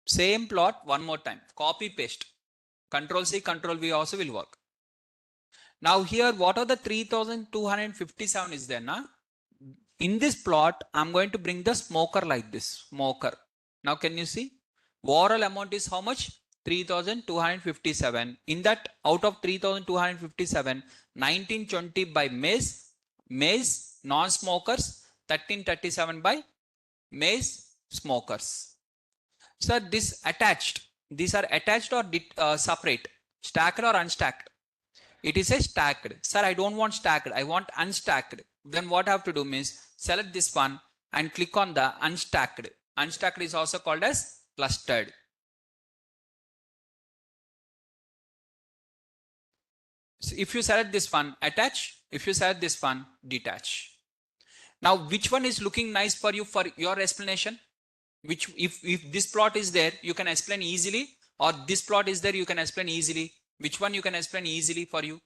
Same plot one more time. Copy paste. Control C, Control V also will work. Now here, what are the 3257 is there? Na? In this plot, I'm going to bring the smoker like this. Smoker. Now can you see? Overall amount is how much? 3257. In that, out of 3257, 1920 by maize non-smokers, 1337 by maize smokers. Sir, this attached. These are attached or separate? Stacked or unstacked? It is a stacked. Sir, I don't want stacked. I want unstacked. Then what I have to do means select this one and click on the unstacked. Unstacked is also called as clustered. So if you select this one, attach. If you select this one, detach. Now, which one is looking nice for you for your explanation? Which, if this plot is there, you can explain easily, or this plot is there, you can explain easily. Which one you can explain easily for you?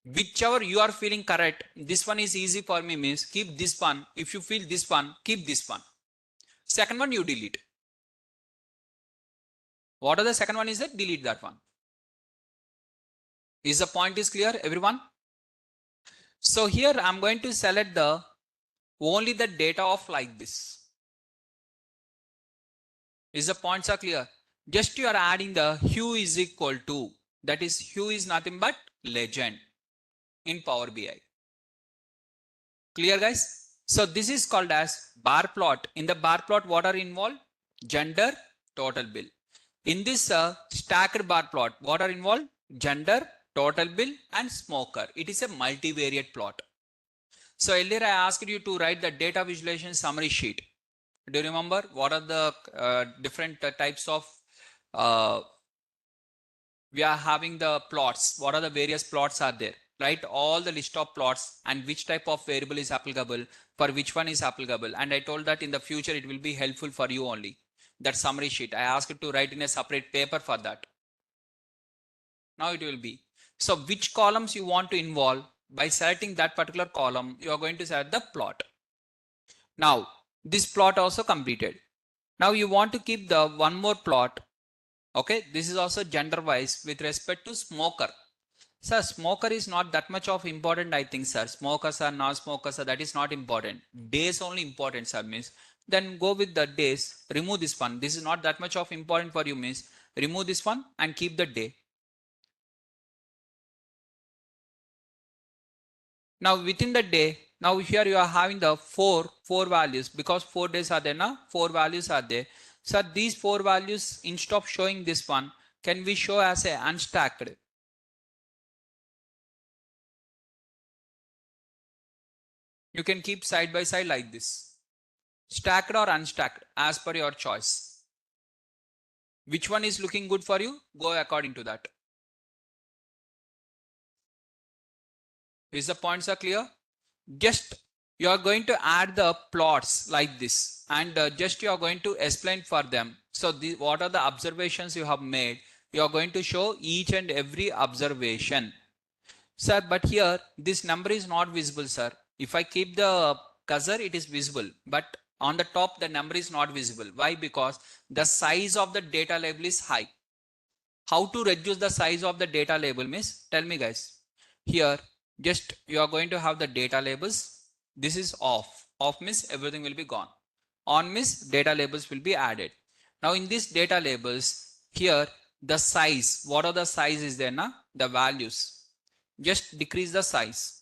Whichever you are feeling correct, this one is easy for me means keep this one. If you feel this one, keep this one. Second one you delete. What are the second one is that? Delete that one. Is the point is clear, everyone? So here I'm going to select the only the data of like this. Is the points are clear? Just you are adding the hue is equal to, that is hue is nothing but legend in Power BI. Clear guys? So this is called as bar plot. In the bar plot, what are involved? Gender, total bill. In this stacked bar plot, what are involved? Gender, total bill and smoker. It is a multivariate plot. So earlier I asked you to write the data visualization summary sheet. Do you remember what are the different types of we are having the plots? What are the various plots are there? Write all the list of plots and which type of variable is applicable, for which one is applicable. And I told that in the future it will be helpful for you only. That summary sheet I asked you to write in a separate paper for that. Now it will be. So which columns you want to involve? By selecting that particular column, you are going to select the plot. Now this plot also completed. Now you want to keep the one more plot. Okay, this is also gender wise with respect to smoker. Sir, smoker is not that much of important, I think, sir. Smokers are non-smokers, sir, that is not important. Days only important, sir, means. Then go with the days, remove this one. This is not that much of important for you, means. Remove this one and keep the day. Now within the day, now here you are having the four values, because 4 days are there now, 4 values are there. So these 4 values, instead of showing this one, can we show as a unstacked? You can keep side by side like this. Stacked or unstacked as per your choice. Which one is looking good for you? Go according to that. Is the points are clear? Just you are going to add the plots like this, and just you are going to explain for them. So what are the observations you have made? You are going to show each and every observation. Sir, but here this number is not visible, sir. If I keep the cursor, it is visible, but on the top the number is not visible. Why? Because the size of the data label is high. How to reduce the size of the data label means, tell me guys. Here, just you are going to have the data labels. This is off. Off means everything will be gone. On means data labels will be added. Now in these data labels, here the size, what are the size is there na? The values. Just decrease the size.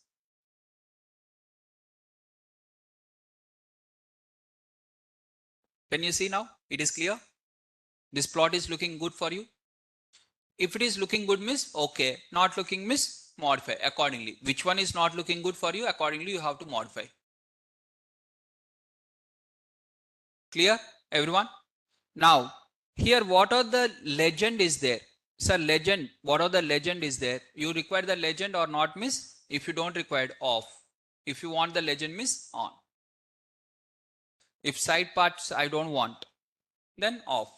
Can you see now? It is clear. This plot is looking good for you. If it is looking good means okay, not looking means modify accordingly. Which one is not looking good for you? Accordingly, you have to modify. Clear, everyone? Now, here what are the legend is there? Sir, legend, what are the legend is there? You require the legend or not miss? If you don't require, off. If you want the legend miss, on. If side parts I don't want, then off.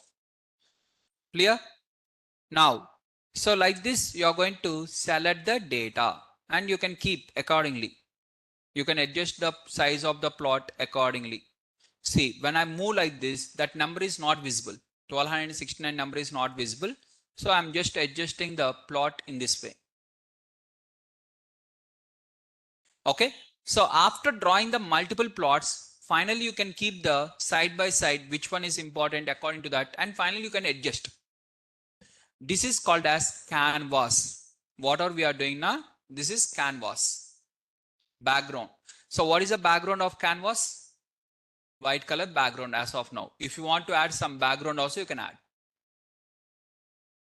Clear? Now, so like this, you are going to select the data and you can keep accordingly. You can adjust the size of the plot accordingly. See, when I move like this, that number is not visible. 1269 number is not visible. So I'm just adjusting the plot in this way. Okay. So after drawing the multiple plots, finally you can keep the side by side, which one is important according to that. And finally you can adjust. This is called as canvas. What are we are doing now? This is canvas. Background. So what is the background of canvas? White color background as of now. If you want to add some background also, you can add.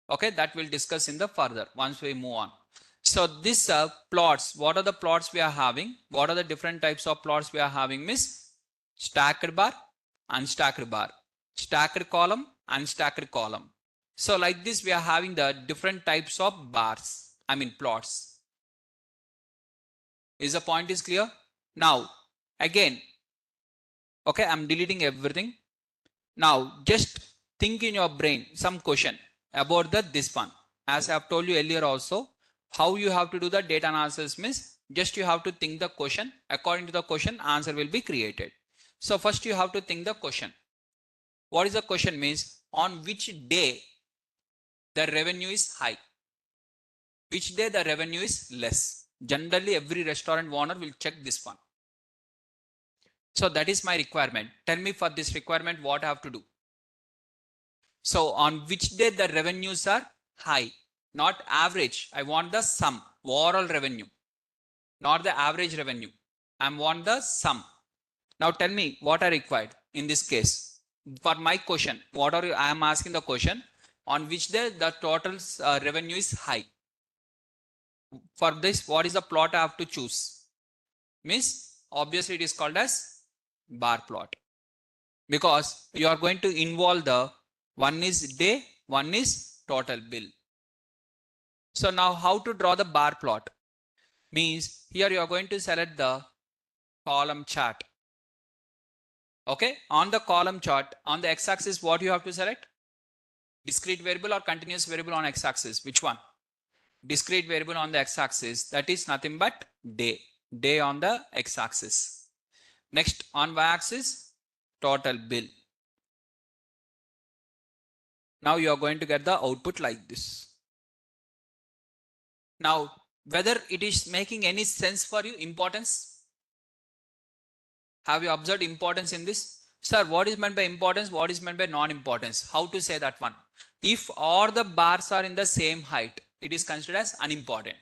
Okay, that we'll discuss in the further once we move on. So this plots, what are the plots we are having? What are the different types of plots we are having? Miss stacked bar, unstacked bar, stacked column, unstacked column. So like this, we are having the different types of bars. I mean plots. Is the point is clear? Now again, okay, I'm deleting everything. Now just think in your brain some question about this one. As I have told you earlier also, how you have to do the data analysis means just you have to think the question. According to the question, answer will be created. So first you have to think the question. What is the question means? On which day the revenue is high? Which day the revenue is less? Generally every restaurant owner will check this one. So that is my requirement. Tell me for this requirement what I have to do. So on which day the revenues are high, not average. I want the sum, overall revenue, not the average revenue. I want the sum. Now tell me what I required in this case. For my question, what are you, I am asking the question on which day the total revenue is high. For this, what is the plot I have to choose? Means obviously it is called as bar plot, because you are going to involve the one is day, one is total bill. So now how to draw the bar plot? Means here you are going to select the column chart. Okay, on the column chart, on the x-axis, what you have to select? Discrete variable or continuous variable on x-axis? Which one? Discrete variable on the x-axis, that is nothing but day. Day on the x-axis. Next on y-axis, total bill. Now you are going to get the output like this. Now, whether it is making any sense for you, importance? Have you observed importance in this? Sir, what is meant by importance? What is meant by non-importance? How to say that one? If all the bars are in the same height, it is considered as unimportant.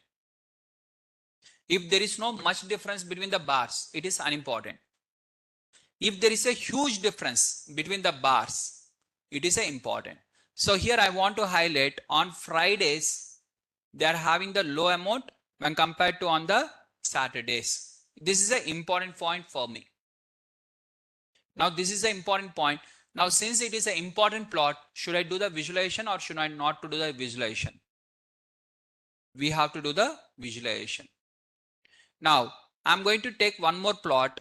If there is no much difference between the bars, it is unimportant. If there is a huge difference between the bars, it is important. So here I want to highlight on Fridays, they are having the low amount when compared to on the Saturdays. This is an important point for me. Now this is an important point. Now since it is an important plot, should I do the visualization or should I not to do the visualization? We have to do the visualization. Now I'm going to take one more plot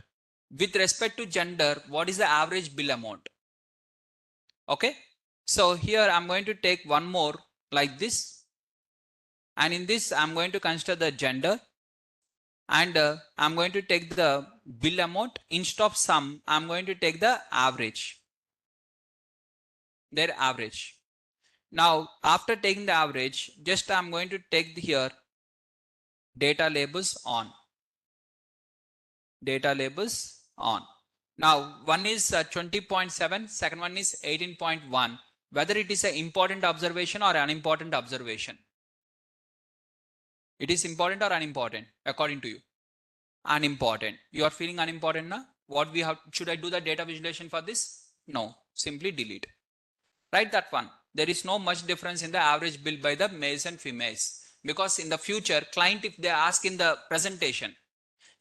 with respect to gender. What is the average bill amount? Okay. So here I'm going to take one more like this. And in this I'm going to consider the gender. And I'm going to take the bill amount. Instead of sum, I'm going to take the average. Their average. Now, after taking the average, just I'm going to take here data labels on. Data labels on. Now, one is 20.7, second one is 18.1. Whether it is an important observation or unimportant observation. It is important or unimportant according to you? Unimportant. You are feeling unimportant now? What we have, should I do the data visualization for this? No, simply delete. Write that one. There is no much difference in the average bill by the males and females. Because in the future, client, if they ask in the presentation,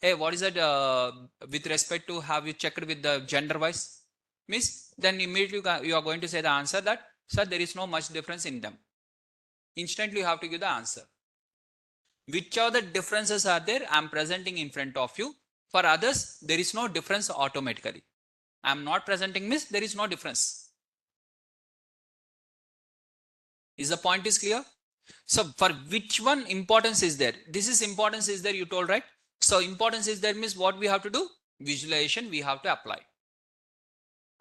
hey, what is it with respect to have you checked with the gender wise? Miss, then immediately you are going to say the answer that, sir, there is no much difference in them. Instantly you have to give the answer. Which are the differences are there? I am presenting in front of you. For others, there is no difference automatically. I am not presenting, miss, there is no difference. Is the point is clear? So for which one importance is there? This is importance is there, you told, right? So importance is there means what we have to do? Visualization we have to apply.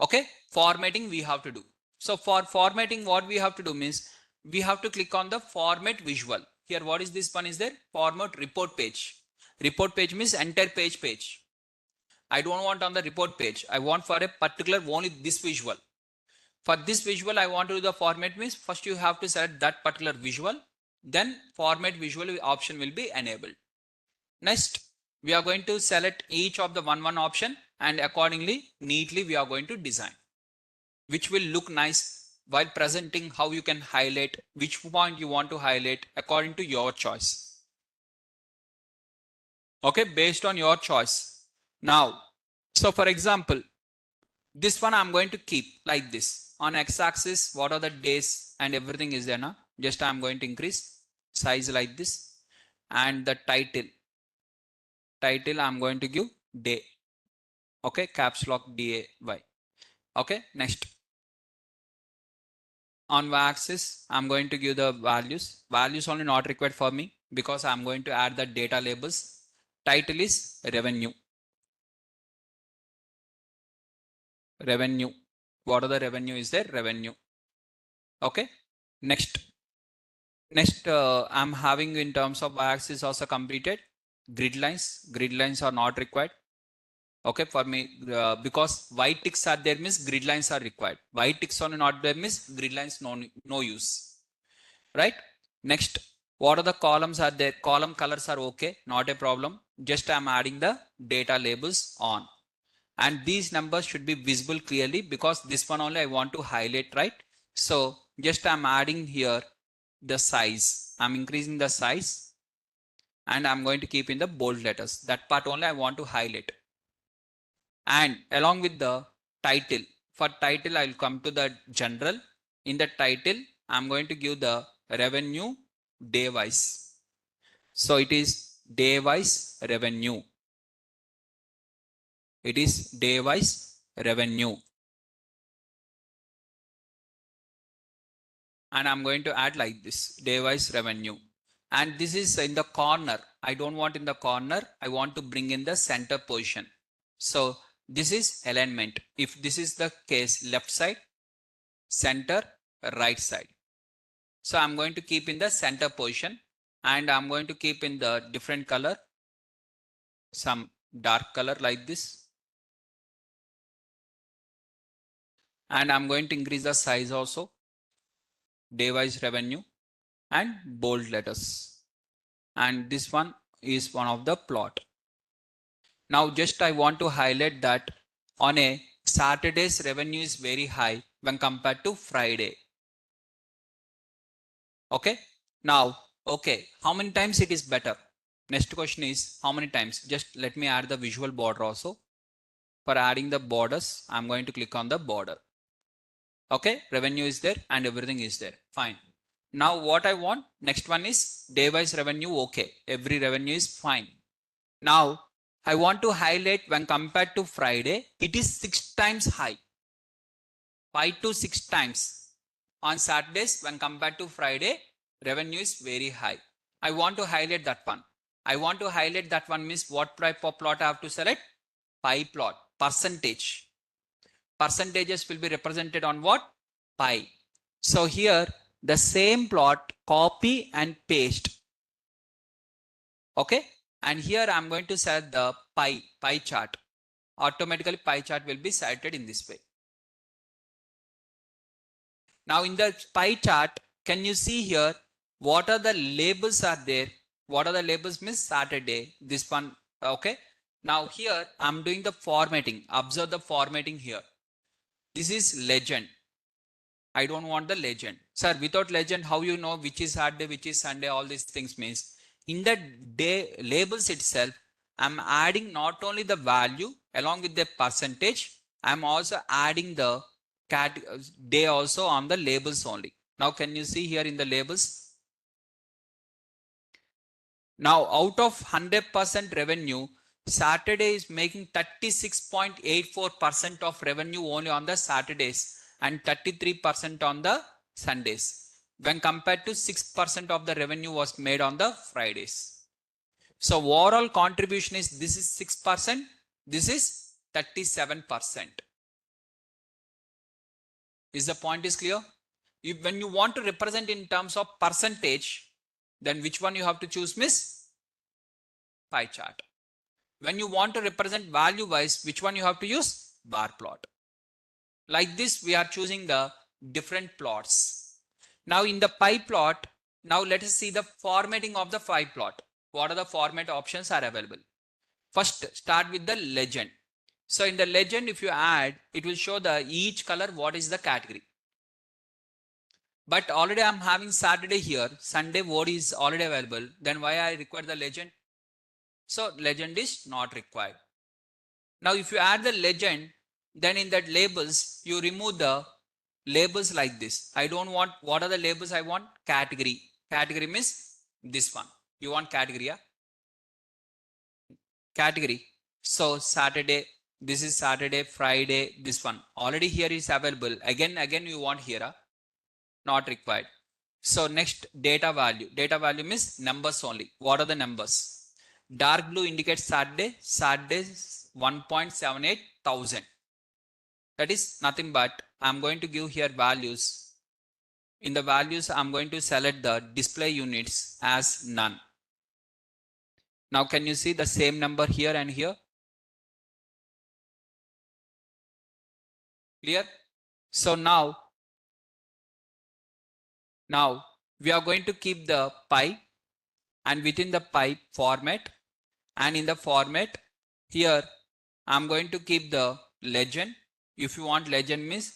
Okay, formatting we have to do. So for formatting, what we have to do means we have to click on the format visual. Here, what is this one is there? Format report page. Report page means entire page. I don't want on the report page. I want for a particular only this visual. For this visual, I want to do the format means first you have to select that particular visual. Then format visual option will be enabled. Next, we are going to select each of the one option and accordingly, neatly we are going to design, which will look nice while presenting how you can highlight, which point you want to highlight according to your choice. Okay, based on your choice. Now, so for example, this one I'm going to keep like this. On x-axis, what are the days and everything is there now. Just I'm going to increase size like this. And the title I'm going to give day. Okay, caps lock DAY. Okay, next. On y-axis, I'm going to give the values. Values only not required for me because I'm going to add the data labels. Title is revenue. Revenue. What are the revenue is there? Revenue. Okay, next. I'm having in terms of y-axis also completed. Grid lines are not required. Okay, for me, because white ticks are there means grid lines are required. White ticks are not there means grid lines no use. Right? Next, what are the columns are there? Column colors are okay, not a problem. Just I'm adding the data labels on. And these numbers should be visible clearly because this one only I want to highlight, right? So just I'm adding here the size. I'm increasing the size and I'm going to keep in the bold letters. That part only I want to highlight. And along with the title, for title I'll come to the general. In the title I'm going to give the revenue day wise. So it is day wise revenue. It is day wise revenue. And I'm going to add like this day wise revenue. And this is in the corner. I don't want in the corner. I want to bring in the center position. So this is alignment. If this is the case, left side, center, right side. So I'm going to keep in the center position and I'm going to keep in the different color, some dark color like this. And I'm going to increase the size also, day wise revenue and bold letters. And this one is one of the plot. Now just I want to highlight that on a Saturday's revenue is very high when compared to Friday. Okay. Now, okay, how many times it is better? Next question is how many times? Just let me add the visual border also. For adding the borders, I'm going to click on the border. Okay, revenue is there and everything is there. Fine. Now what I want, next one is day wise revenue. Okay, every revenue is fine. Now I want to highlight when compared to Friday, it is 6 times high. 5 to 6 times. On Saturdays, when compared to Friday, revenue is very high. I want to highlight that one. I want to highlight that one means what type of plot I have to select? Pie plot, percentage. Percentages will be represented on what? Pie. So here the same plot, copy and paste. Okay. And here I'm going to set the pie chart. Automatically pie chart will be selected in this way. Now in the pie chart, can you see here what are the labels are there? What are the labels? Miss Saturday, this one. Okay. Now here I'm doing the formatting. Observe the formatting here. This is legend. I don't want the legend. Sir, without legend, how you know which is Saturday, which is Sunday, all these things means. In the day labels itself, I'm adding not only the value along with the percentage, I'm also adding the day also on the labels only. Now can you see here in the labels? Now out of 100% revenue, Saturday is making 36.84% of revenue only on the Saturdays and 33% on the Sundays, when compared to 6% of the revenue was made on the Fridays. So overall contribution is, this is 6%, this is 37%. Is the point is clear? When you want to represent in terms of percentage, then which one you have to choose, miss? Pie chart. When you want to represent value wise, which one you have to use? Bar plot. Like this, we are choosing the different plots. Now in the pie plot, now let us see the formatting of the pie plot. What are the format options are available? First, start with the legend. So in the legend, if you add, it will show the each color what is the category. But already I'm having Saturday here, Sunday word is already available. Then why I require the legend? So legend is not required. Now if you add the legend, then in that labels, you remove the labels like this. I don't want, what are the labels I want? Category. Category means this one. You want category, yeah? Category. So Saturday, this is Saturday, Friday, this one. Already here is available. Again you want here, not required. So next, data value. Data value means numbers only. What are the numbers? Dark blue indicates Saturday. Saturday 1.78 thousand. That is nothing but I'm going to give here values. In the values, I'm going to select the display units as none. Now can you see the same number here and here? Clear? So now we are going to keep the pie, and within the pie format, and in the format here I'm going to keep the legend. If you want legend means,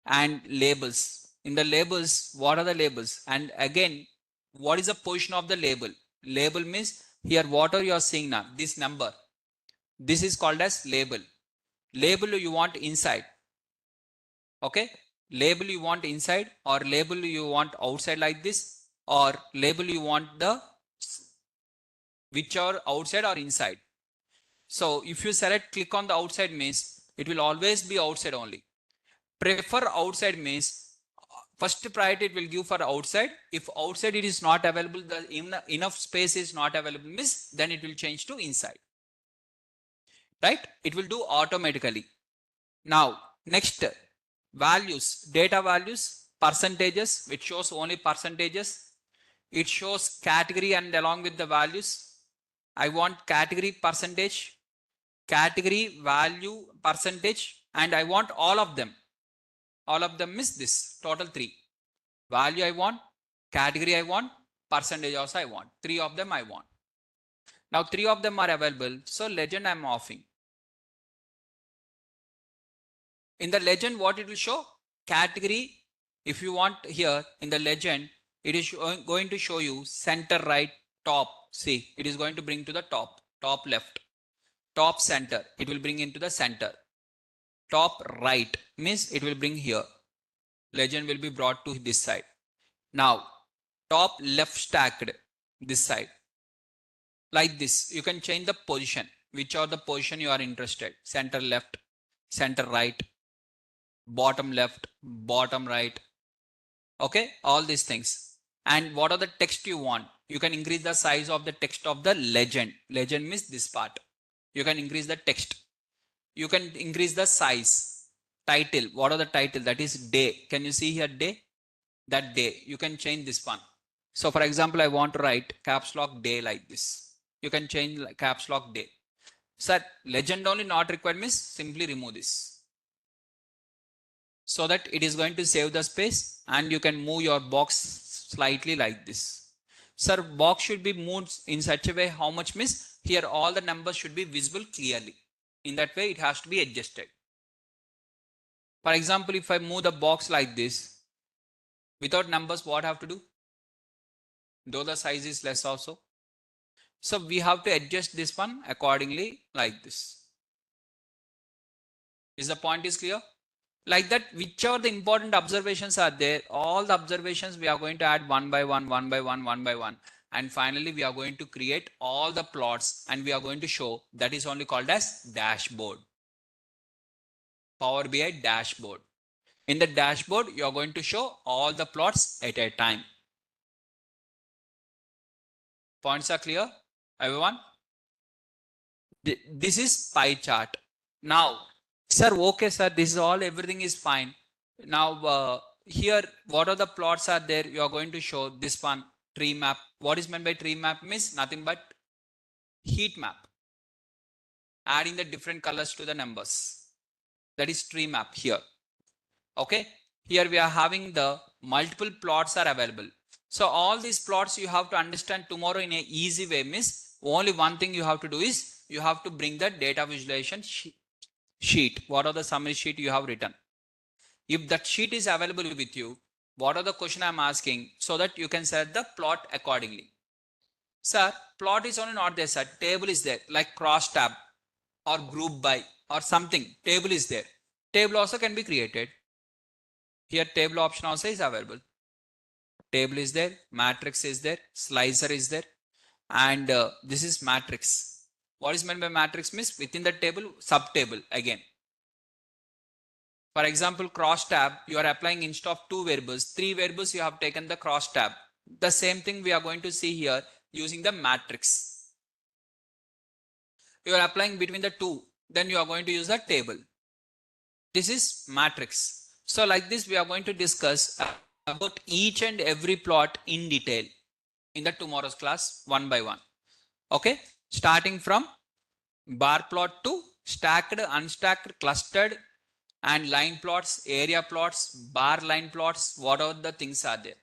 and labels. In the labels, what are the labels? And again, what is the position of the label? Label means here what are you are seeing now? This number. This is called as label. Label you want inside. Okay. Label you want inside, or label you want outside like this, or label you want the which are outside or inside. So if you select click on the outside means it will always be outside only. Prefer outside means first priority it will give for outside. If outside it is not available, the enough space is not available means then it will change to inside. Right? It will do automatically. Now next, values, data values, percentages, which shows only percentages. It shows category and along with the values. I want category percentage, category value percentage, and I want all of them. All of them is this total 3. Value I want, category I want, percentage also I want. 3 of them I want. Now 3 of them are available. So legend I'm offing. In the legend, what it will show? Category. If you want here in the legend, it is going to show you center right, top. See, it is going to bring to the top, top left, top center. It will bring into the center. Top right means it will bring here. Legend will be brought to this side. Now, top left stacked this side. Like this, you can change the position. Which are the position you are interested? Center left, center right, bottom left, bottom right. Okay, all these things. And what are the text you want? You can increase the size of the text of the legend. Legend means this part. You can increase the text. You can increase the size. Title. What are the title? That is day. Can you see here day? that day. You can change this one. So for example, I want to write caps lock day like this. You can change caps lock day. Sir, legend only not required means simply remove this, so that it is going to save the space and you can move your box slightly like this. Sir, box should be moved in such a way how much means here all the numbers should be visible clearly. In that way it has to be adjusted. For example, if I move the box like this without numbers, what I have to do? Though the size is less also. So we have to adjust this one accordingly like this. Is the point is clear? Like that, whichever the important observations are there, all the observations we are going to add one by one, one by one, one by one. And finally, we are going to create all the plots and we are going to show. That is only called as dashboard. Power BI dashboard. In the dashboard, you are going to show all the plots at a time. Points are clear, everyone? This is pie chart. Now, sir, okay, sir, this is all, everything is fine. Now, here, what are the plots are there? You are going to show this one, tree map. What is meant by tree map means nothing but heat map. Adding the different colors to the numbers. That is tree map here. Okay. Here we are having the multiple plots are available. So all these plots you have to understand tomorrow in a easy way means only one thing you have to do is you have to bring the data visualization sheet. What are the summary sheet you have written? If that sheet is available with you, what are the question I am asking so that you can set the plot accordingly? Sir, plot is only not there, sir. Table is there, like cross tab or group by or something. Table is there. Table also can be created. Here table option also is available. Table is there, matrix is there, slicer is there, and this is matrix. What is meant by matrix means within the table, sub table again. For example, cross tab, you are applying instead of 2 variables, 3 variables you have taken the cross tab. The same thing we are going to see here using the matrix. You are applying between the 2, then you are going to use the table. This is matrix. So like this, we are going to discuss about each and every plot in detail in the tomorrow's class one by one. Okay, starting from bar plot to stacked, unstacked, clustered, and line plots, area plots, bar line plots, whatever the things are there.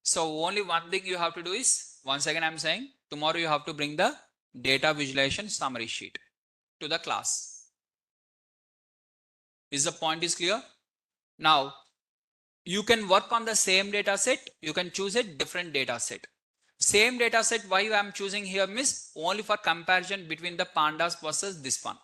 So only one thing you have to do is, once again I'm saying, tomorrow you have to bring the data visualization summary sheet to the class. Is the point is clear? Now, you can work on the same data set, you can choose a different data set. Same data set, why I am choosing here means only for comparison between the pandas versus this one.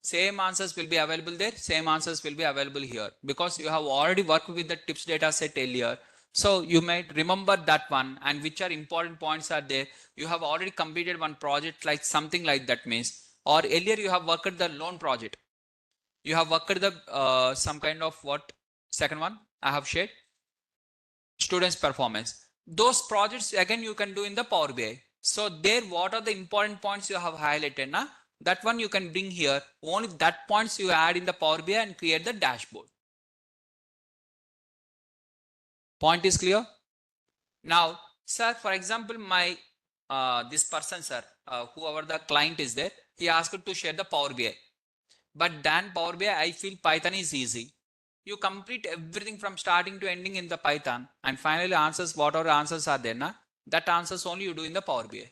Same answers will be available there, same answers will be available here because you have already worked with the tips data set earlier. So you might remember that one and which are important points are there. You have already completed one project like something like that means, or earlier you have worked the loan project. You have worked the some kind of what second one I have shared, students performance. Those projects again you can do in the Power BI. So there what are the important points you have highlighted na? That one you can bring here. Only that points you add in the Power BI and create the dashboard. Point is clear? Now, sir, for example, my this person, sir, whoever the client is there, he asked to share the Power BI. But than Power BI, I feel Python is easy. You complete everything from starting to ending in the Python and finally answers, whatever answers are there, na? That answers only you do in the Power BI.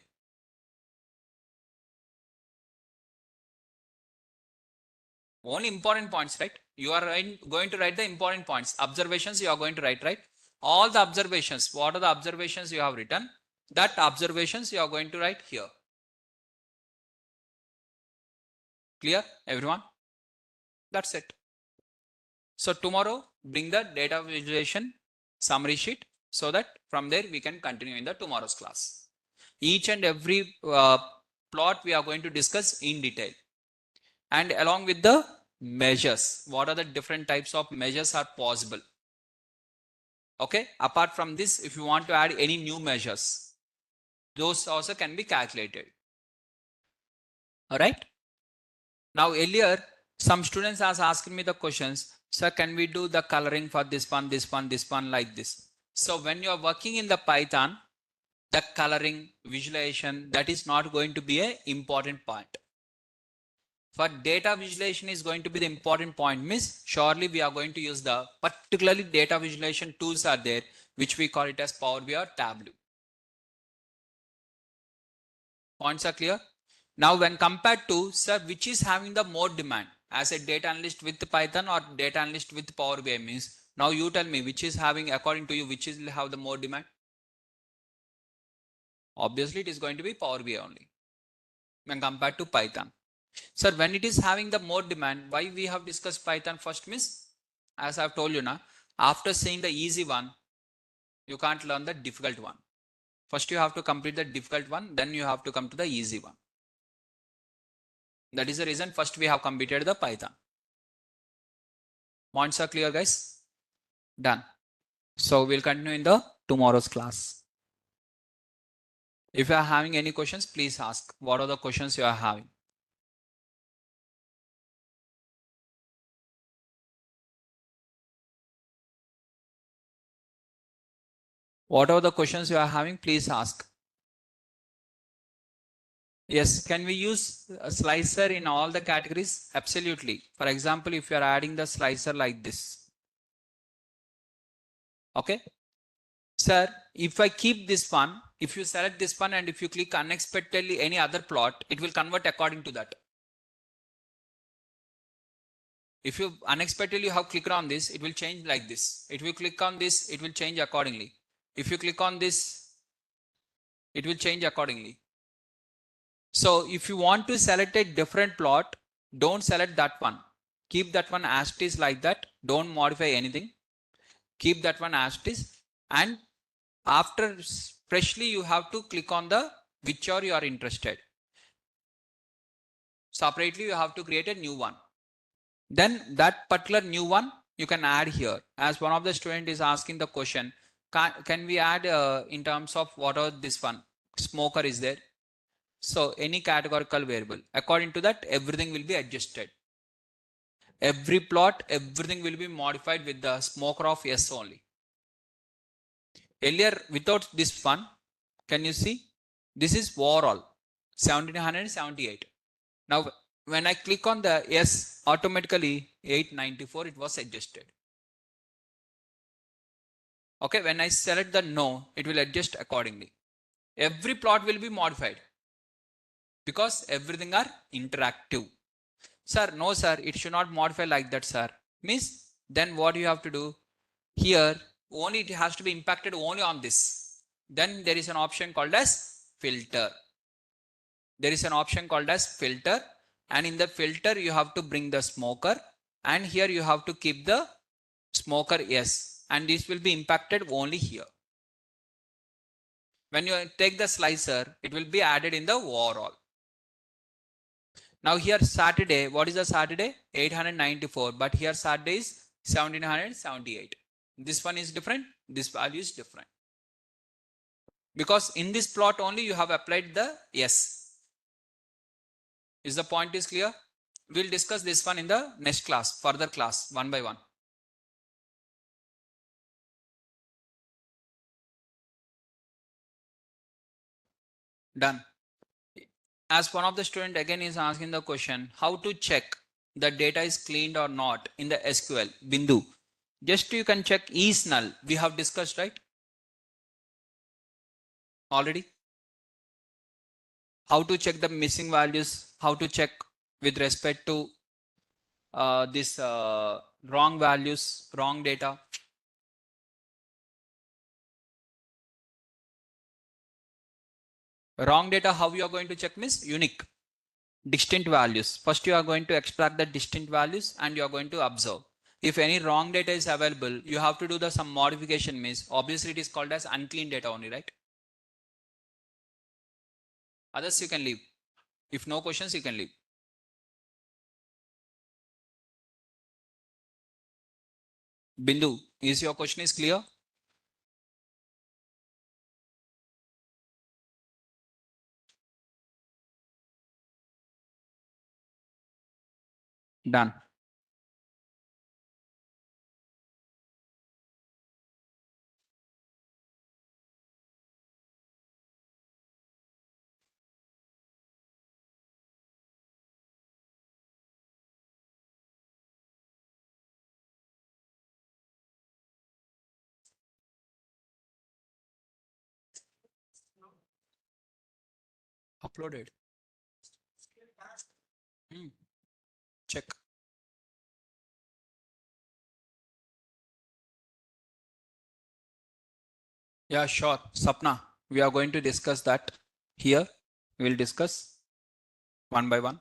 Only important points, right? You are going to write the important points. Observations you are going to write, right? All the observations, what are the observations you have written? That observations you are going to write here. Clear, everyone? That's it. So tomorrow, bring the data visualization summary sheet so that from there we can continue in the tomorrow's class. Each and every plot we are going to discuss in detail. And along with the measures, what are the different types of measures are possible? Okay, apart from this, if you want to add any new measures, those also can be calculated. All right. Now earlier, some students has asked me the questions, sir, can we do the coloring for this one, this one, this one like this? So when you are working in the Python, the coloring, visualization, that is not going to be a important point. For data visualization is going to be the important point. Means surely we are going to use the particularly data visualization tools are there, which we call it as Power BI or Tableau. Points are clear? Now when compared to, sir, which is having the more demand as a data analyst with Python or data analyst with Power BI, means now you tell me which is having, according to you, which is have the more demand? Obviously it is going to be Power BI only when compared to Python. Sir, when it is having the more demand, why we have discussed Python first, means as I've told you now, after seeing the easy one, you can't learn the difficult one. First you have to complete the difficult one, then you have to come to the easy one. That is the reason first we have completed the Python. Points are clear, guys? Done. So we'll continue in the tomorrow's class. If you are having any questions, please ask. What are the questions you are having? What are the questions you are having? Please ask. Yes, can we use a slicer in all the categories? Absolutely. For example, if you are adding the slicer like this. Okay. Sir, if I keep this one, if you select this one and if you click unexpectedly any other plot, it will convert according to that. If you unexpectedly have clicked on this, it will change like this. If you click on this, it will change accordingly. If you click on this, it will change accordingly. So if you want to select a different plot, don't select that one. Keep that one as it is like that. Don't modify anything. Keep that one as it is. And after freshly, you have to click on the whichever you are interested. Separately, you have to create a new one. Then that particular new one you can add here. As one of the student is asking the question, can we add in terms of what are this one? Smoker is there. So any categorical variable. According to that, everything will be adjusted. Every plot, everything will be modified with the smoker of yes only. Earlier, without this one, can you see? This is overall 1778. Now, when I click on the yes, automatically 894, it was adjusted. Okay, when I select the no, it will adjust accordingly. Every plot will be modified because everything are interactive. Sir, no sir, it should not modify like that, sir. Means then what you have to do here, only it has to be impacted only on this. Then there is an option called as filter. There is an option called as filter, and in the filter you have to bring the smoker, and here you have to keep the smoker yes, and this will be impacted only here. When you take the slicer, it will be added in the overall. Now here Saturday, what is the Saturday? 894, but here Saturday is 1778. This one is different, this value is different. Because in this plot only you have applied the yes. Is the point is clear? We'll discuss this one in the next class, further class, one by one. Done. As one of the student again is asking the question, how to check the data is cleaned or not in the SQL? Bindu. Just you can check is null. We have discussed, right? Already. How to check the missing values, how to check with respect to this wrong values, wrong data. Wrong data, how you are going to check means unique, distinct values. First you are going to extract the distinct values and you are going to observe. If any wrong data is available, you have to do the some modification means obviously it is called as unclean data only, right? Others you can leave. If no questions, you can leave. Bindu, is your question is clear? Done. uploaded. Check. Yeah, sure. Sapna, we are going to discuss that here. We will discuss one by one.